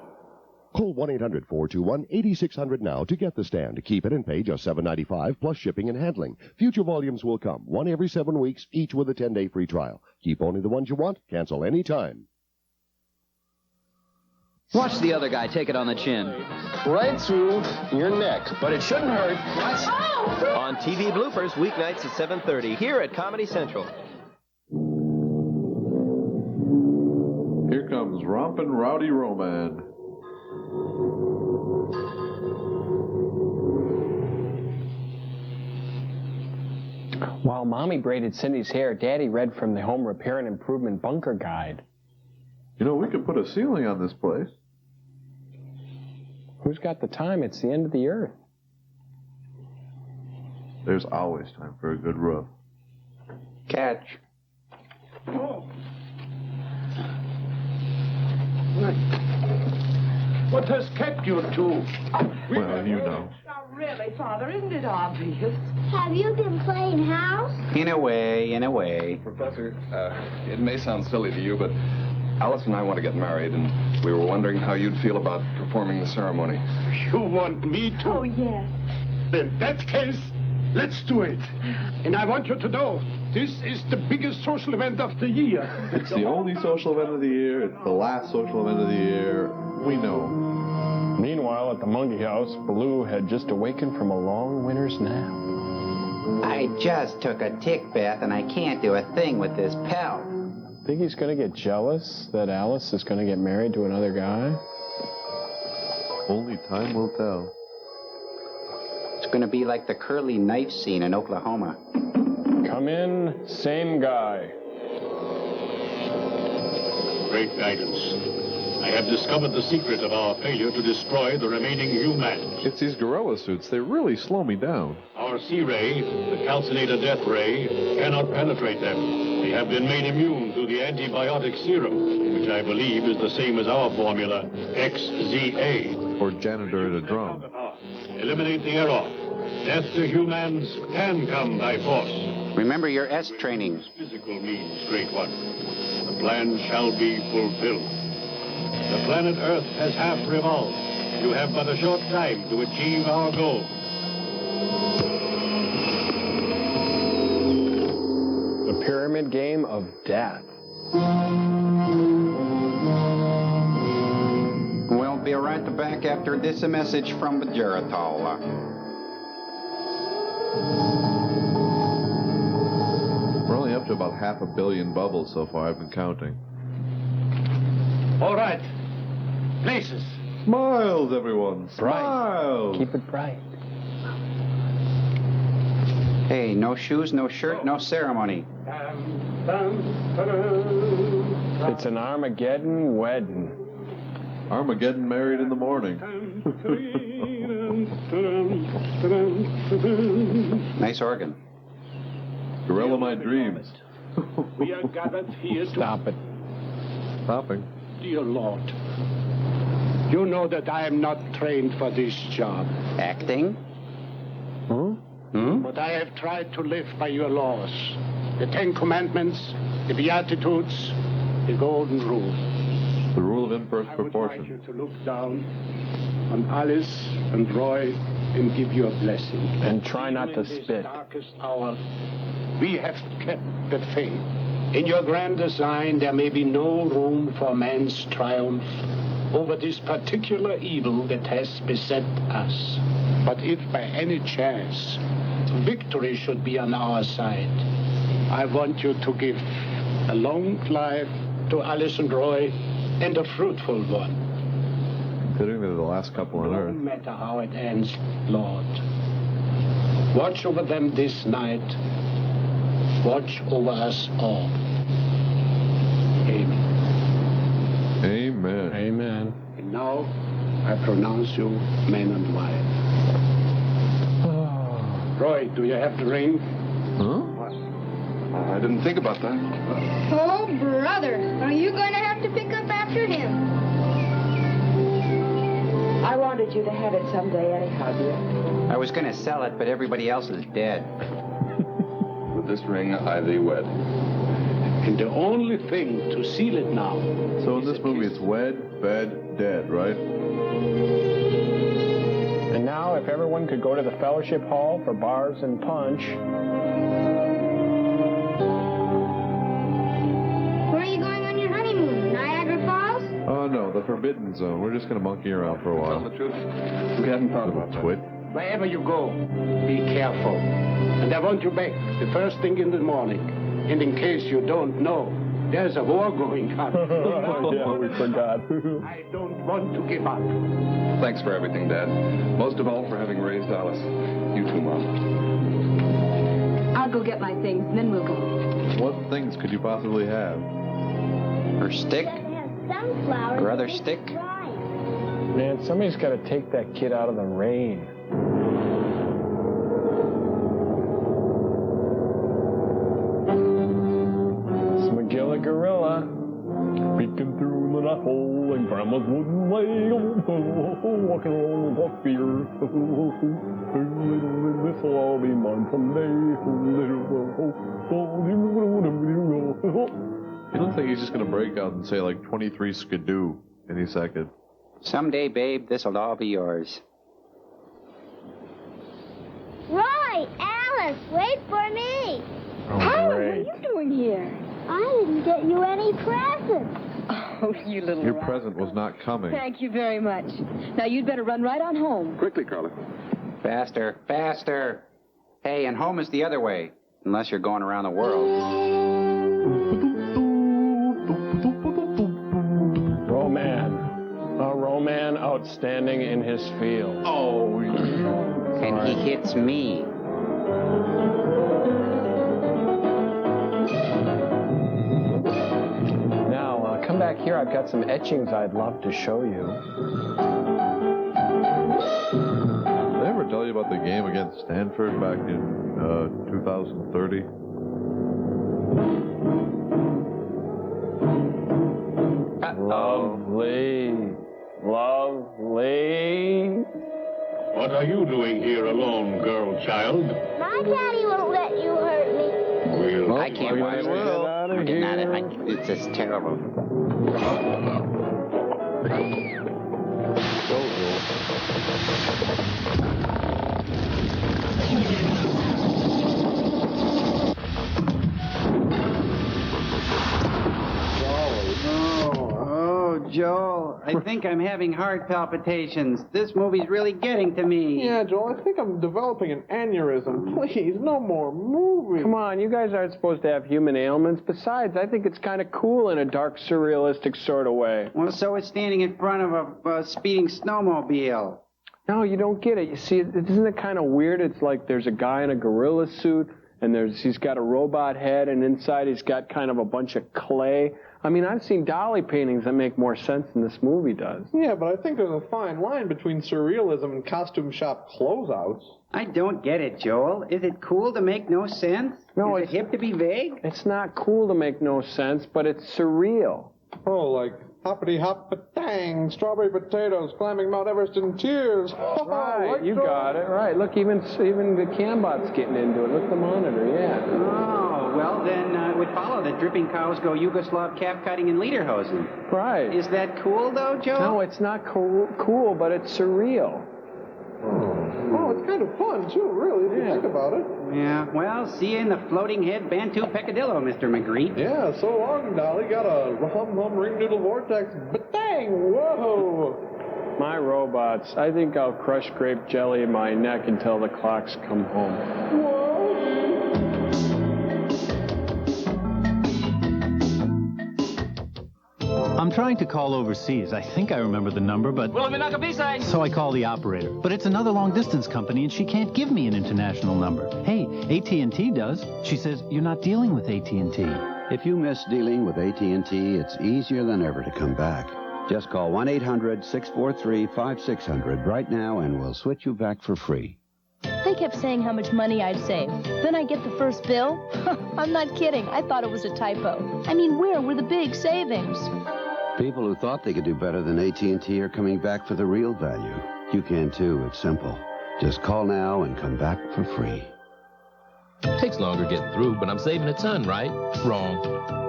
Call 1-800-421-8600 now to get The Stand. Keep it and pay just $7.95 plus shipping and handling. Future volumes will come, one every 7 weeks, each with a 10-day free trial. Keep only the ones you want. Cancel any time.
Watch the other guy take it on the chin.
Right through your neck, but it shouldn't hurt.
On TV Bloopers, weeknights at 7:30 here at Comedy Central.
Here comes Rompin' Rowdy Roman.
While Mommy braided Cindy's hair, Daddy read from the Home Repair and Improvement Bunker Guide.
You know, we could put a ceiling on this place.
Who's got the time? It's the end of the earth.
There's always time for a good roof.
Catch. Oh. What has kept you two?
Well, you know.
Now, really, Father, isn't it obvious?
Have you been playing house?
In a way.
Professor, it may sound silly to you, but Alice and I want to get married, and we were wondering how you'd feel about performing the ceremony.
You want me to?
Oh, yes.
In that case, let's do it. And I want you to know, this is the biggest social event of the year.
It's the only social event of the year. It's the last social event of the year. We know.
Meanwhile, at the monkey house, Baloo had just awakened from a long winter's nap.
I just took a tick bath and I can't do a thing with this pelt.
Think he's going to get jealous that Alice is going to get married to another guy?
Only time will tell.
It's going to be like the curly knife scene in Oklahoma.
Come in, same guy.
Great guidance. I have discovered the secret of our failure to destroy the remaining humans.
It's these gorilla suits. They really slow me down.
Our C-ray, the calcinator death ray, cannot penetrate them. They have been made immune through the antibiotic serum, which I believe is the same as our formula, XZA.
Or janitor at a drum.
Eliminate the error. Death to humans can come by force.
Remember your S training.
Physical means, Great One. The plan shall be fulfilled. The planet Earth has half revolved. You have but a short time to achieve our goal.
The pyramid game of death.
We'll be right back after this message from the Geritol.
We're only up to about 500 million bubbles so far. I've been counting.
All right. Places.
Smiles, everyone. Smiles.
Keep it bright.
Hey, no shoes, no shirt, no ceremony.
It's an Armageddon wedding.
Armageddon married in the morning.
Nice organ.
Gorilla my dreams.
We are gathered here.
Stop it.
Stopping.
Dear Lord, you know that I am not trained for this job.
Acting?
But I have tried to live by your laws. The Ten Commandments, the Beatitudes, the Golden Rule.
The rule of inverse
I
proportion.
would like you to look down on Alice and Roy and give you a blessing.
And try not to
In this
spit.
darkest hour, we have kept the faith. In your grand design, there may be no room for man's triumph over this particular evil that has beset us. But if by any chance victory should be on our side, I want you to give a long life to Alice and Roy and a fruitful one.
Considering they're the last couple on
No
Earth.
matter how it ends, Lord, watch over them this night. Watch over us all. Amen.
Amen.
Amen.
And now I pronounce you man and wife. Roy, do you have the ring?
Huh?
I didn't think about that.
Oh, brother, are you going to have to pick up after him?
I wanted you to have it someday anyhow, dear.
I was going to sell it, but everybody else is dead.
With this ring, I thee wed.
And the only thing to seal it now.
So in this movie, it's wed, bed, dead, right?
And now, if everyone could go to the fellowship hall for bars and punch.
Where are you going on your honeymoon? Niagara Falls?
Oh, no, the Forbidden Zone. We're just going to monkey around for a while.
Tell the truth.
We hadn't thought about that. Twit.
Wherever you go, be careful. And I want you back the first thing in the morning. And in case you don't know, there's a war going on.
Yeah, we forgot.
I don't want to give up.
Thanks for everything, Dad. Most of all for having raised Alice. You too, Mom.
I'll go get my things, and then we'll go.
What things could you possibly have?
Her stick?
Sunflowers.
Her other stick?
Man, somebody's got to take that kid out of the rain. Smagilla Gorilla.
Peeking through the knot hole in Grandma's wooden leg. Walking along with fear. This'll all be mine someday.
He looks like he's just going to break out and say like 23 skidoo any second.
Someday, babe, this'll all be yours.
Roy, Alice, wait for me.
Helen, what are you doing here?
I didn't get you any presents.
Oh, you little
Your
rat.
present was not coming.
Thank you very much. Now, you'd better run right on home.
Quickly, Carla.
Faster, faster. Hey, and home is the other way. Unless you're going around the world.
Roman outstanding in his field.
Oh,
and he hits me.
Now, come back here. I've got some etchings I'd love to show you.
Did I ever tell you about the game against Stanford back in 2030?
Lovely. Lovely.
What are you doing here alone, girl child?
My daddy won't let you hurt me.
Well,
I can't watch it. I'm getting out of it. It's just terrible.
Joel.
Joel, I think I'm having heart palpitations. This movie's really getting to me.
Yeah, Joel, I think I'm developing an aneurysm. Please, no more movies.
Come on, you guys aren't supposed to have human ailments. Besides, I think it's kind of cool in a dark, surrealistic sort of way.
Well, so it's standing in front of a speeding snowmobile.
No, you don't get it. You see, isn't it kind of weird? It's like there's a guy in a gorilla suit, and he's got a robot head, and inside he's got kind of a bunch of clay. I mean, I've seen dolly paintings that make more sense than this movie does.
Yeah, but I think there's a fine line between surrealism and costume shop closeouts.
I don't get it, Joel. Is it cool to make no sense?
No,
Is it hip to be vague?
It's not cool to make no sense, but it's surreal.
Oh, like hoppity hop dang, strawberry potatoes, climbing Mount Everest in tears.
Right, you got it. Right. Look, even the Cambot's getting into it. Look at the monitor, yeah.
Oh, well, then it would follow that dripping cows go Yugoslav calf cutting and lederhosen.
Right.
Is that cool, though, Joel?
No, it's not cool, but it's surreal.
Oh, it's kind of fun, too, really, if you think about it.
Yeah, well, see you in the floating head Bantu peccadillo, Mr. Magritte.
Yeah, so long, Dolly. Got a hum-hum ring-noodle vortex. But dang, whoa!
My robots. I think I'll crush grape jelly in my neck until the clocks come home.
I'm trying to call overseas. I think I remember the number, but... So I call the operator. But it's another long-distance company, and she can't give me an international number. Hey, AT&T does. She says, you're not dealing with AT&T.
If you miss dealing with AT&T, it's easier than ever to come back. Just call 1-800-643-5600 right now, and we'll switch you back for free.
They kept saying how much money I'd save. Then I get the first bill. I'm not kidding. I thought it was a typo. I mean, where were the big savings?
People who thought they could do better than AT&T are coming back for the real value. You can too. It's simple. Just call now and come back for free.
Takes longer getting through, but I'm saving a ton, right? Wrong.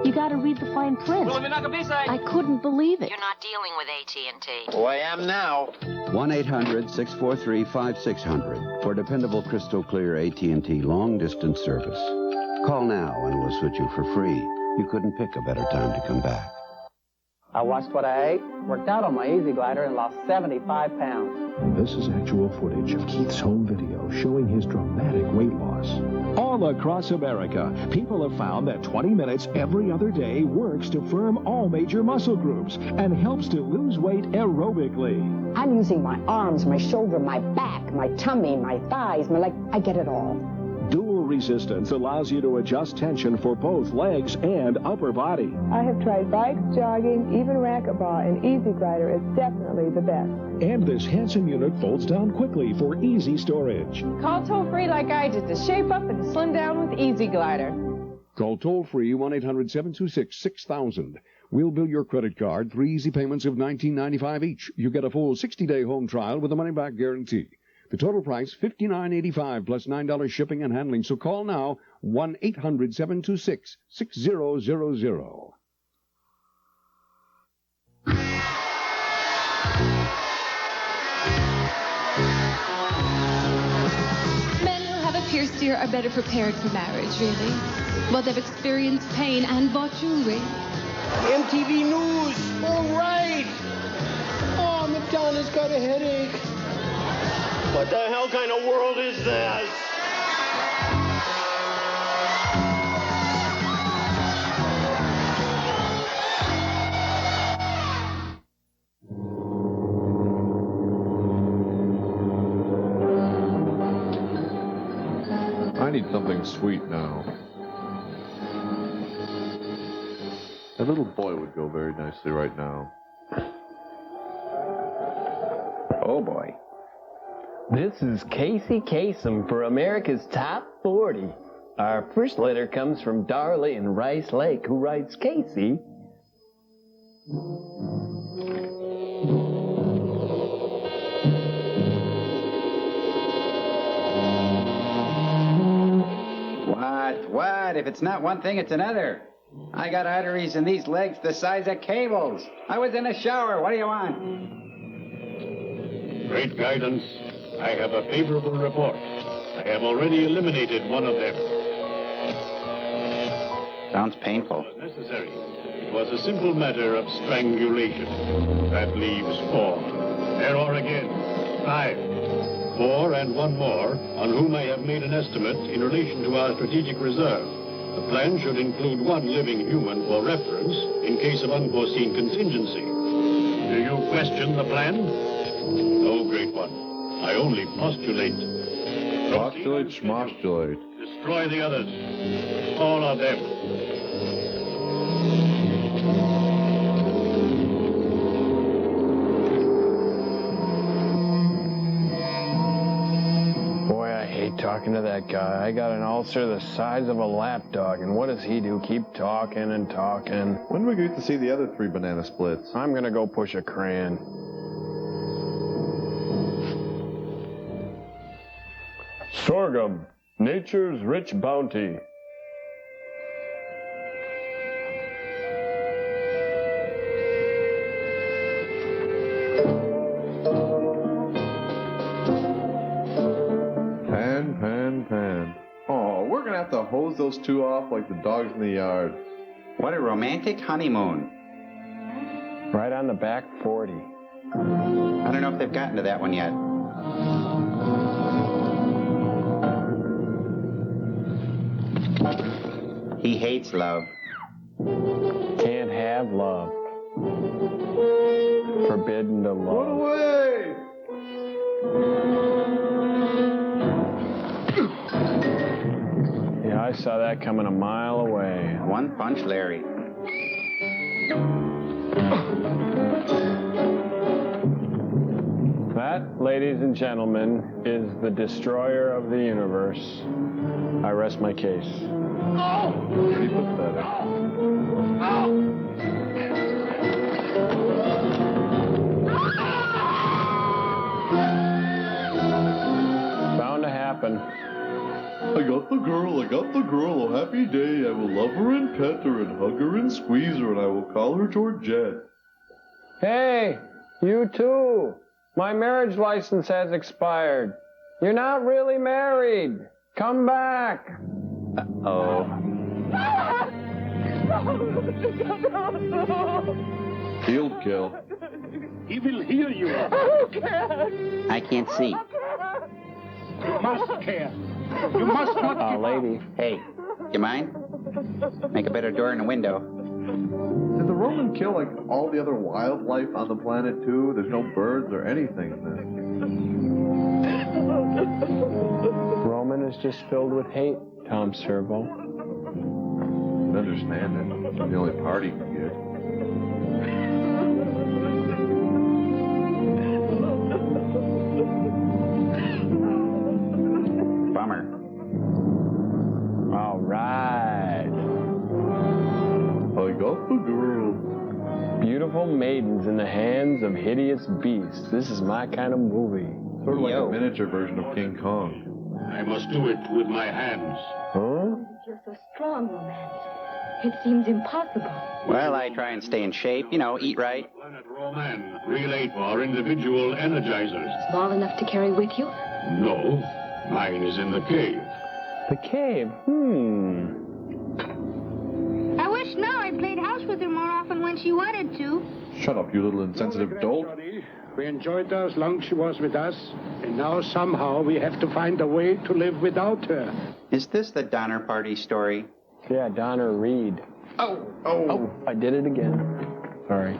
You got to read the fine print. I couldn't believe it.
You're not dealing with AT&T.
Oh, I am now. 1-800-643-5600 for dependable crystal clear AT&T long-distance service. Call now and we'll switch you for free. You couldn't pick a better time to come back.
I watched what I ate, worked out on my Easy Glider, and lost 75 pounds.
This is actual footage of Keith's home video showing his dramatic weight loss. All across America, people have found that 20 minutes every other day works to firm all major muscle groups and helps to lose weight aerobically.
I'm using my arms, my shoulder, my back, my tummy, my thighs, my leg. I get it all.
Dual resistance allows you to adjust tension for both legs and upper body.
I have tried bikes, jogging, even racquetball, and Easy Glider is definitely the best.
And this handsome unit folds down quickly for easy storage.
Call toll-free like I did to shape up and slim down with Easy Glider.
Call toll-free 1-800-726-6000. We'll bill your credit card, 3 easy payments of $19.95 each. You get a full 60-day home trial with a money-back guarantee. The total price, $59.85 plus $9 shipping and handling. So call now, 1-800-726-6000.
Men who have a pierced ear are better prepared for marriage, really. Well, they've experienced pain and bought jewelry.
MTV News, all right. Oh, Madonna's got a headache. What the hell kind of world is this?
I need something sweet now. A little boy would go very nicely right now.
Oh, boy. This is Casey Kasem for America's Top 40. Our first letter comes from Darla in Rice Lake, who writes, Casey.
What? If it's not one thing, it's another. I got arteries in these legs the size of cables. I was in a shower. What do you want?
Great guidance. I have a favorable report. I have already eliminated one of them.
Sounds painful.
Necessary. was a simple matter of strangulation. That leaves 4. There are again 5. 4 and 1 more, on whom I have made an estimate in relation to our strategic reserve. The plan should include 1 living human for reference in case of unforeseen contingency. Do you question the plan? No, great one. I only postulate.
Postulate, schmostulate.
Destroy the others. All of them.
Boy, I hate talking to that guy. I got an ulcer the size of a lapdog, and what does he do? Keep talking and talking.
When do we get to see the other 3 banana splits?
I'm gonna go push a crayon. Sorghum, nature's rich bounty.
Pan. Oh, we're gonna have to hose those 2 off like the dogs in the yard.
What a romantic honeymoon.
Right on the back 40.
I don't know if they've gotten to that one yet. He hates love.
Can't have love. Forbidden to love.
Run away!
Yeah, I saw that coming a mile away.
1 punch Larry.
That, ladies and gentlemen, is the destroyer of the universe. I rest my case.
Pretty pathetic.
Bound to happen.
I got the girl, a happy day. I will love her and pet her and hug her and squeeze her, and I will call her Georgette.
Hey, you too. My marriage license has expired. You're not really married. Come back.
Uh-oh.
Field kill.
He will hear you.
I can't see.
You must care. You must not give
lady.
Hey, you mind? Make a better door and a window.
Did the Roman kill, like, all the other wildlife on the planet, too? There's no birds or anything then.
Roman is just filled with hate, Tom Servo.
I understand it. It's the only part he can get.
Bummer.
All right.
I got the girl.
Beautiful maidens in the hands of hideous beasts. This is my kind of movie.
Sort of like a miniature version of King Kong.
I must do it with my hands.
Huh?
You're so strong, Romance. It seems impossible.
Well, I try and stay in shape, eat right.
Planet Roman, relay for individual energizers.
Small enough to carry with you?
No, mine is in the cave.
The cave?
I wish now I played house with her more often when she wanted to.
Shut up, you little insensitive dolt.
We enjoyed her as long as she was with us, and now somehow we have to find a way to live without her.
Is this the Donner Party story?
Yeah, Donner Reed. Oh, I did it again. Sorry.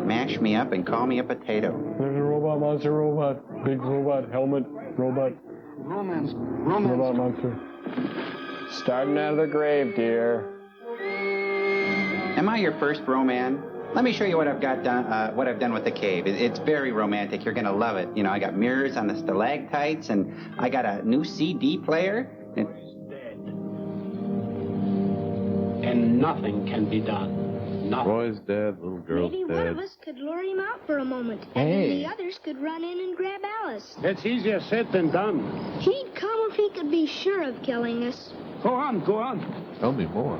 Mash me up and call me a potato.
There's a robot, monster, robot. Big robot, helmet, robot.
Romance.
Robot monster. Starting out of the grave, dear.
Am I your first Roman? Let me show you what I've got done. What I've done with the cave. It's very romantic. You're gonna love it. I got mirrors on the stalactites, and I got a new CD player.
And nothing can be done. Nothing.
Roy's dead, little girl's
Maybe
dead.
one of us could lure him out for a moment, and then the others could run in and grab Alice.
That's easier said than done.
He'd come if he could be sure of killing us.
Go on.
Tell me more.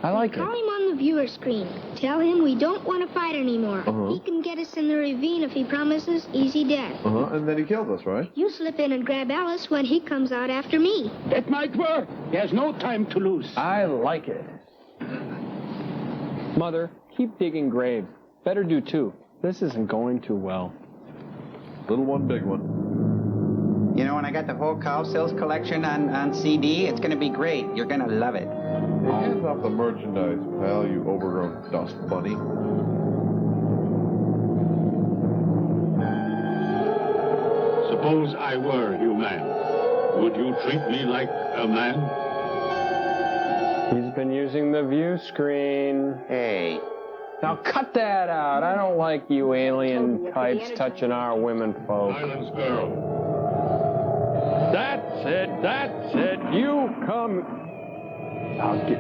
I like
Call
it.
him on the viewer screen. Tell him we don't want to fight anymore.
Uh-huh.
He can get us in the ravine if he promises easy death.
And then he kills us, right?
You slip in and grab Alice when he comes out after me.
That might work. There's no time to lose.
I like it. Mother, keep digging graves. Better do two. This isn't going too well.
Little one, big one.
You know, when I got the whole Cow Sales collection on CD, it's going to be great. You're going to love it.
Hey, hands off the merchandise, pal, you overgrown dust bunny.
Suppose I were human. Would you treat me like a man?
He's been using the view screen.
Hey.
Now cut that out. I don't like you alien types touching our women folk.
Silence, girl.
That's it. You come. I'll get.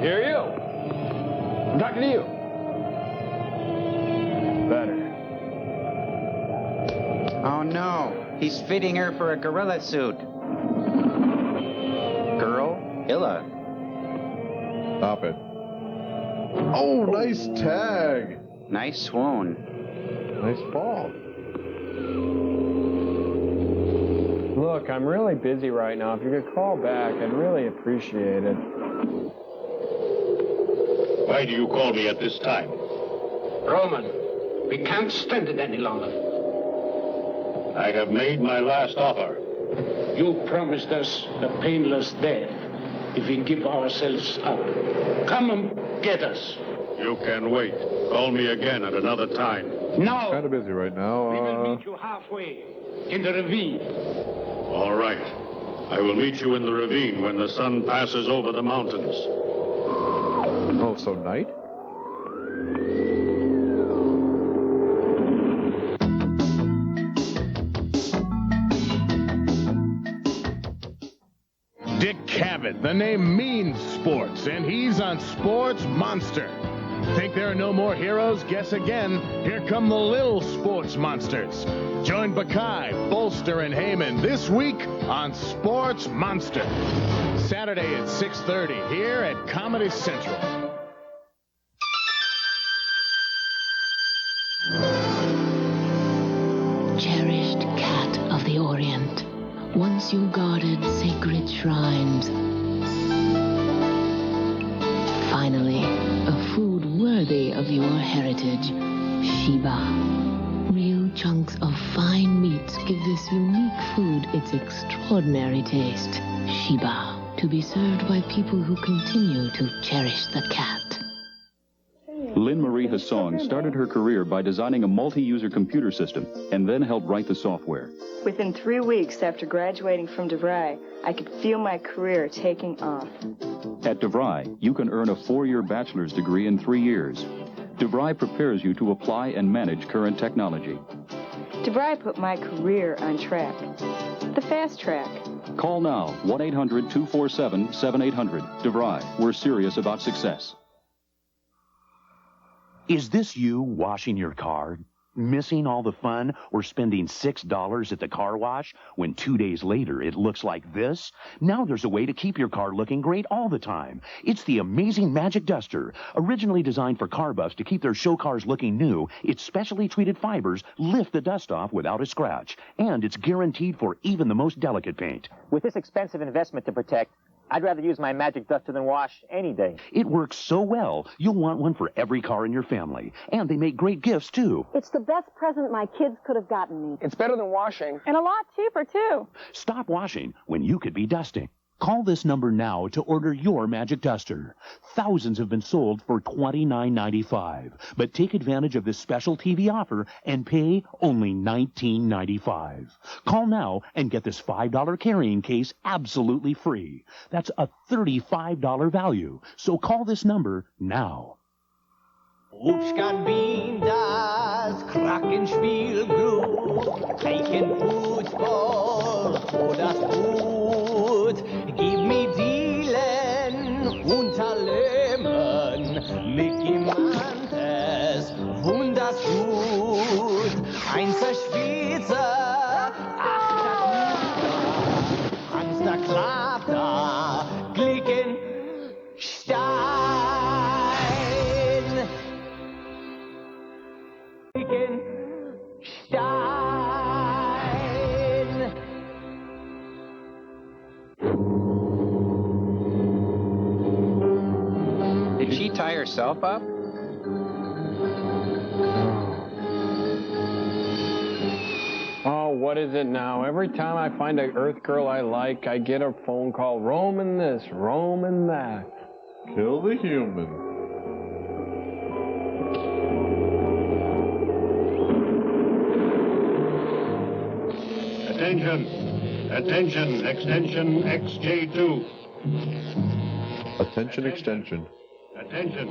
Here, you. I'm talking to you. Better.
Oh, no. He's fitting her for a gorilla suit. Girl? Illa.
Stop it. Oh, nice tag.
Nice swoon.
Nice ball.
Look, I'm really busy right now. If you could call back, I'd really appreciate it.
Why do you call me at this time?
Roman, we can't stand it any longer.
I have made my last offer.
You promised us a painless death if we give ourselves up. Come and get us.
You can wait. Call me again at another time.
No.
Kind of busy right now.
We will meet you halfway in the ravine.
All right. I will meet you in the ravine when the sun passes over the mountains.
Oh, so night?
Dick Cavett, the name means sports, and he's on Sports Monster. Think there are no more heroes? Guess again. Here come the Lil Sports Monsters. Join Bakai, Bolster, and Heyman this week on Sports Monster. Saturday at 6:30 here at Comedy Central.
Cherished cat of the Orient. Once you guarded sacred shrines. Finally, a food worthy of your heritage. Sheba. Real chunks of fine meats give this unique food its extraordinary taste. Sheba. To be served by people who continue to cherish the cat.
Lynn Marie Hassong started her career by designing a multi-user computer system and then helped write the software.
Within 3 weeks after graduating from DeVry, I could feel my career taking off.
At DeVry, you can earn a 4-year bachelor's degree in 3 years. DeVry prepares you to apply and manage current technology.
DeVry put my career on track. The fast track.
Call now, 1-800-247-7800. DeVry, we're serious about success.
Is this you washing your car? Missing all the fun or spending $6 at the car wash when 2 days later it looks like this? Now there's a way to keep your car looking great all the time. It's the amazing Magic Duster. Originally designed for car buffs to keep their show cars looking new, its specially treated fibers lift the dust off without a scratch. And it's guaranteed for even the most delicate paint.
With this expensive investment to protect, I'd rather use my Magic Duster than wash any day.
It works so well, you'll want one for every car in your family. And they make great gifts, too.
It's the best present my kids could have gotten me.
It's better than washing.
And a lot cheaper, too.
Stop washing when you could be dusting. Call this number now to order your Magic Duster. Thousands have been sold for $29.95. But take advantage of this special TV offer and pay only $19.95. Call now and get this $5 carrying case absolutely free. That's a $35 value. So call this number now.
Ich kann bin das Krackenspielglut, Eichen Fußball, oh das gut, gib mir Dielen unter Lehmann, Mickey Mantes, wundergut, Einser Schweizer, Hans der Klapter, Glicken,
Did she tie herself up?
what is it now? Every time I find an Earth girl I like, I get a phone call, Roman this, Roman that.
Kill the human.
Attention. Attention. Extension XJ2.
Attention extension.
Attention.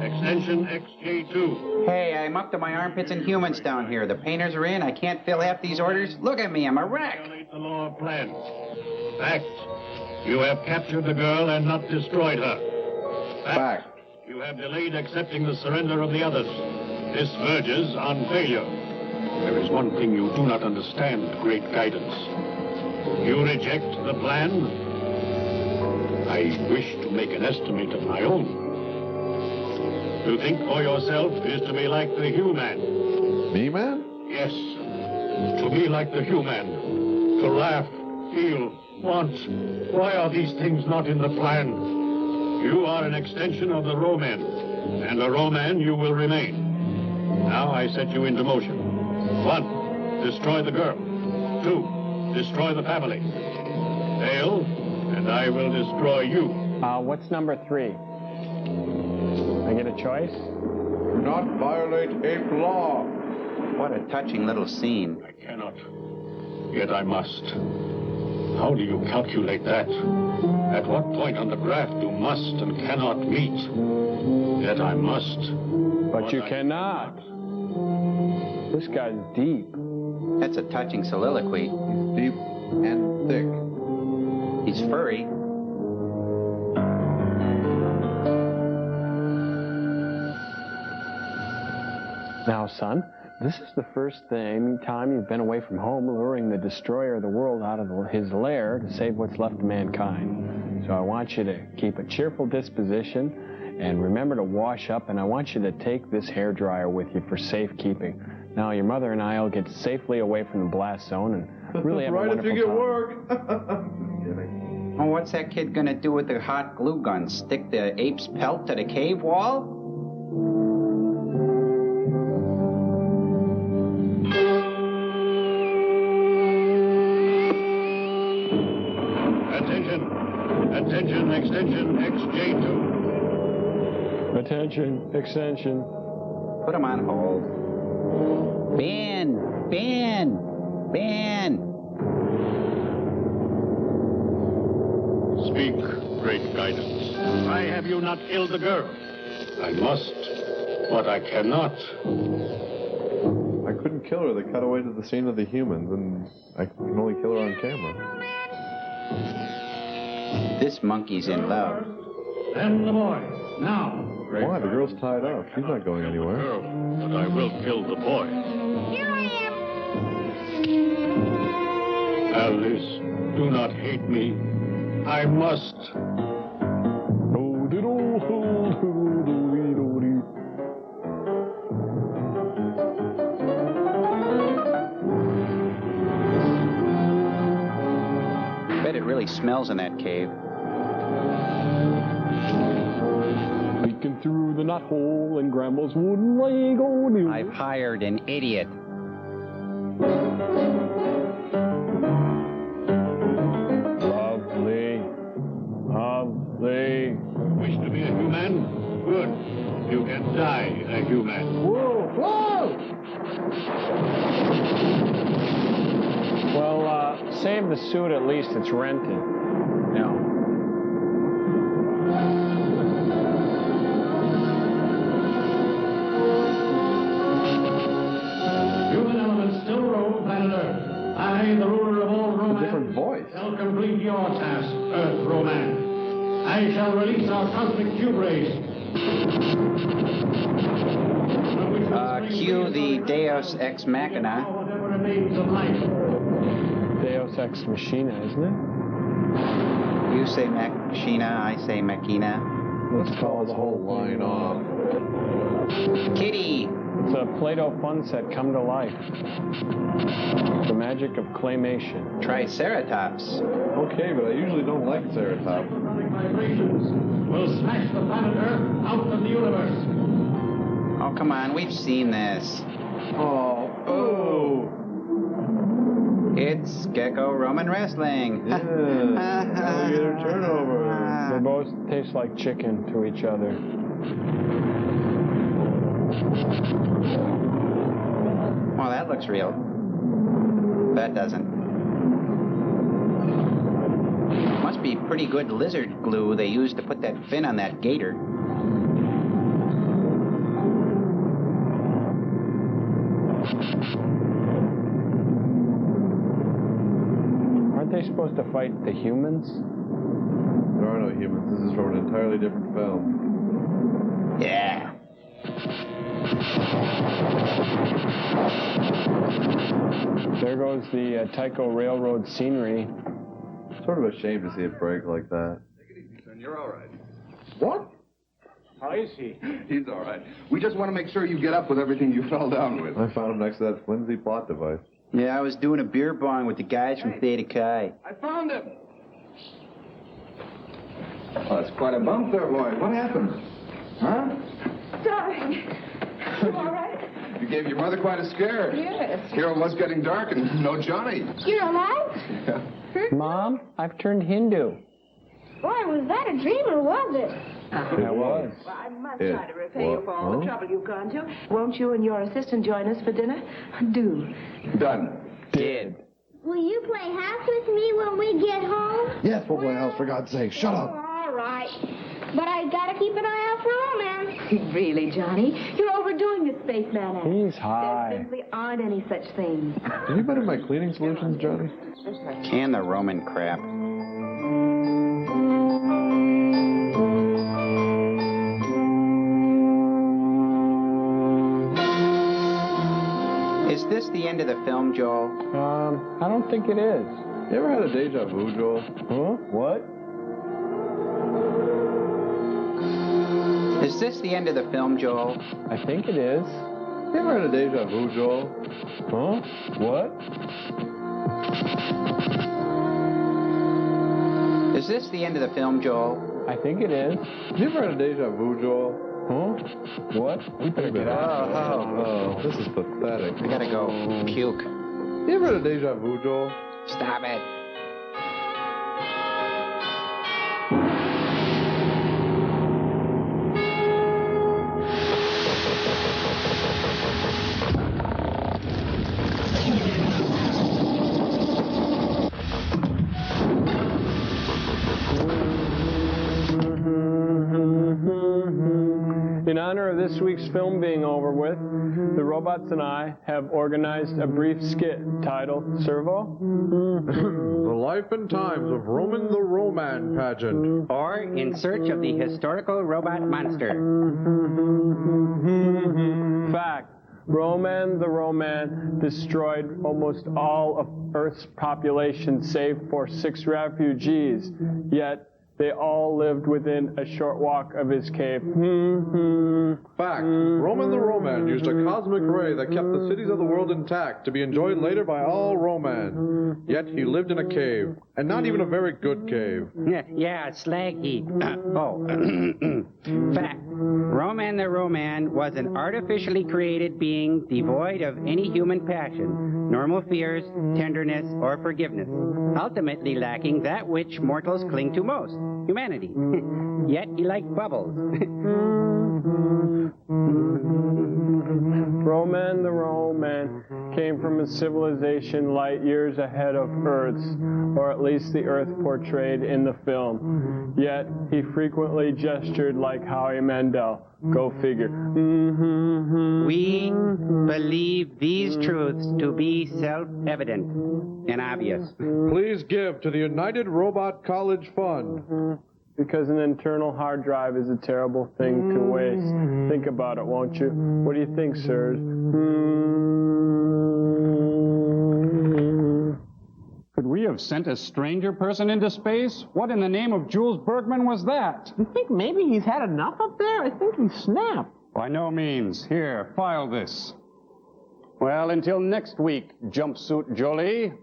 Extension XJ2.
Hey, I'm up to my armpits in humans down here. The painters are in. I can't fill half these orders. Look at me. I'm a wreck.
Violate the law of plan. Fact. You have captured the girl and not destroyed her. Fact. You have delayed accepting the surrender of the others. This verges on failure. There is one thing you do not understand, great guidance. You reject the plan? I wish to make an estimate of my own. To think for yourself is to be like the human.
Me, man?
Yes. To be like the human. To laugh, feel, want. Why are these things not in the plan? You are an extension of the Roman, and a Roman you will remain. Now I set you into motion. 1, destroy the girl. 2, destroy the family. Fail, and I will destroy you.
What's number 3? I get a choice?
Do not violate ape law.
What a touching little scene.
I cannot. Yet I must. How do you calculate that? At what point on the graph do must and cannot meet? Yet I must.
But you cannot. This guy's deep.
That's a touching soliloquy.
He's deep and thick.
He's furry.
Now, son, this is the first time you've been away from home, luring the destroyer of the world out of his lair to save what's left of mankind. So I want you to keep a cheerful disposition and remember to wash up, and I want you to take this hairdryer with you for safekeeping. Now, your mother and I will get safely away from the blast zone and really have a wonderful time.
Right if you get work.
Oh, what's that kid gonna do with the hot glue gun? Stick the ape's pelt to the cave wall?
Attention, extension XJ2.
Attention, extension.
Put him on hold. Ben!
Speak, great guidance. Why have you not killed the girl? I must, but I cannot.
I couldn't kill her. They cut away to the scene of the humans, and I can only kill her on camera.
This monkey's in love.
And the boy, now.
Why? The girl's tied up. She's not going anywhere.
Girl, but I will kill the boy.
Here I am.
Alice, do not hate me. I must.
Bet it really smells in that cave.
Peeking through the knot hole in Grandma's wooden Lego.
I've hired an idiot.
Lovely.
Wish to be a human? Good. You can die a human.
Whoa, whoa! Well, save the suit, at least it's rented. No.
Human elements still rule planet Earth. I, the ruler of all romance,
different voice.
shall complete your task, Earth Romance. I shall release our cosmic cube rays.
Cue the Deus Ex Machina.
Whatever remains of life.
Deus Ex Machina, isn't it?
You say Machina, I say Machina.
Let's call the whole line off.
Kitty!
It's a Play-Doh fun set come to life. The magic of claymation.
Triceratops.
Okay, but I usually don't like Ceratops.
Vibrations will smash the planet Earth out of the universe.
Oh, come on, we've seen this.
Oh.
It's Gecko Roman Wrestling.
Alligator turnover.
They both taste like chicken to each other.
Well, that looks real. That doesn't. Must be pretty good lizard glue they used to put that fin on that gator.
Aren't they supposed to fight the humans?
There are no humans. This is from an entirely different film.
Yeah.
There goes the Tycho Railroad scenery.
Sort of ashamed to see it break like that.
Take it easy, son. You're all right.
What?
How is he?
He's all right. We just want to make sure you get up with everything you fell down with.
I found him next to that flimsy plot device.
Yeah, I was doing a beer bong with the guys from Theta Chi.
I found him. Oh, that's quite a bump there, boy. What happened? Huh?
Darling, you all right?
You gave your mother quite a scare.
Yes.
Here it was getting dark and no Johnny.
You're alive?
Yeah.
Mom, I've turned Hindu.
Boy, was that a dream or was it?
It was.
Well, I must
It
try to repay you for all
was.
the trouble you've gone to. Won't you and your assistant join us for dinner? Do.
Done.
Did.
Will you play house with me when we get home?
Yes, we'll play house, for God's sake. Shut up.
All right. But I gotta keep an eye out for romance.
Really, Johnny? You're overdoing the spaceman act.
He's
There
high.
simply aren't any such things.
Did you better my cleaning solutions, Johnny?
Can the Roman crap. Is this the end of the film, Joel?
I don't think it is.
You ever had a deja vu, Joel?
Huh? What?
Is this the end of the film, Joel?
I think it is.
You ever had a deja vu, Joel?
Huh? What?
Is this the end of the film, Joel?
I think it is.
You ever had a deja vu, Joel?
Huh? What? We better get out.
Oh, this is pathetic.
I gotta go puke.
You ever had a deja vu, Joel?
Stop it.
In honor of this week's film being over with, the robots and I have organized a brief skit titled Servo?
The life and times of Roman the Roman pageant.
Or In Search of the Historical Robot Monster.
Fact. Roman the Roman destroyed almost all of Earth's population save for 6 refugees, yet they all lived within a short walk of his cave.
Fact. Roman the Roman used a cosmic ray that kept the cities of the world intact to be enjoyed later by all Roman. Yet he lived in a cave, and not even a very good cave.
Yeah, a slag heap. Fact. Roman the Roman was an artificially created being devoid of any human passion, normal fears, tenderness, or forgiveness, ultimately lacking that which mortals cling to most, humanity. Yet he liked bubbles.
Roman the Roman came from a civilization light years ahead of Earth's, or at least the Earth portrayed in the film. Yet he frequently gestured like Howie Mandel. Go figure.
We believe these truths to be self-evident and obvious.
Please give to the United Robot College Fund.
Because an internal hard drive is a terrible thing to waste. Think about it, won't you? What do you think, sirs?
Could we have sent a stranger person into space? What in the name of Jules Bergman was that?
You think maybe he's had enough up there? I think he snapped.
By no means. Here, file this. Well, until next week, Jumpsuit Jolie.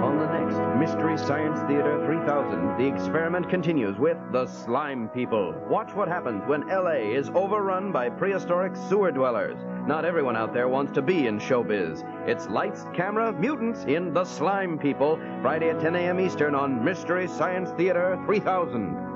On the next Mystery
Science Theater 3000, the experiment continues with the Slime People. Watch what happens when L.A. is overrun by prehistoric sewer dwellers. Not everyone out there wants to be in showbiz. It's lights, camera, mutants in the Slime People, Friday at 10 a.m. Eastern on Mystery Science Theater 3000.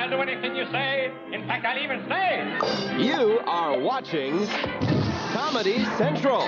I'll do anything you say. In fact, I'll even stay.
You are watching Comedy Central.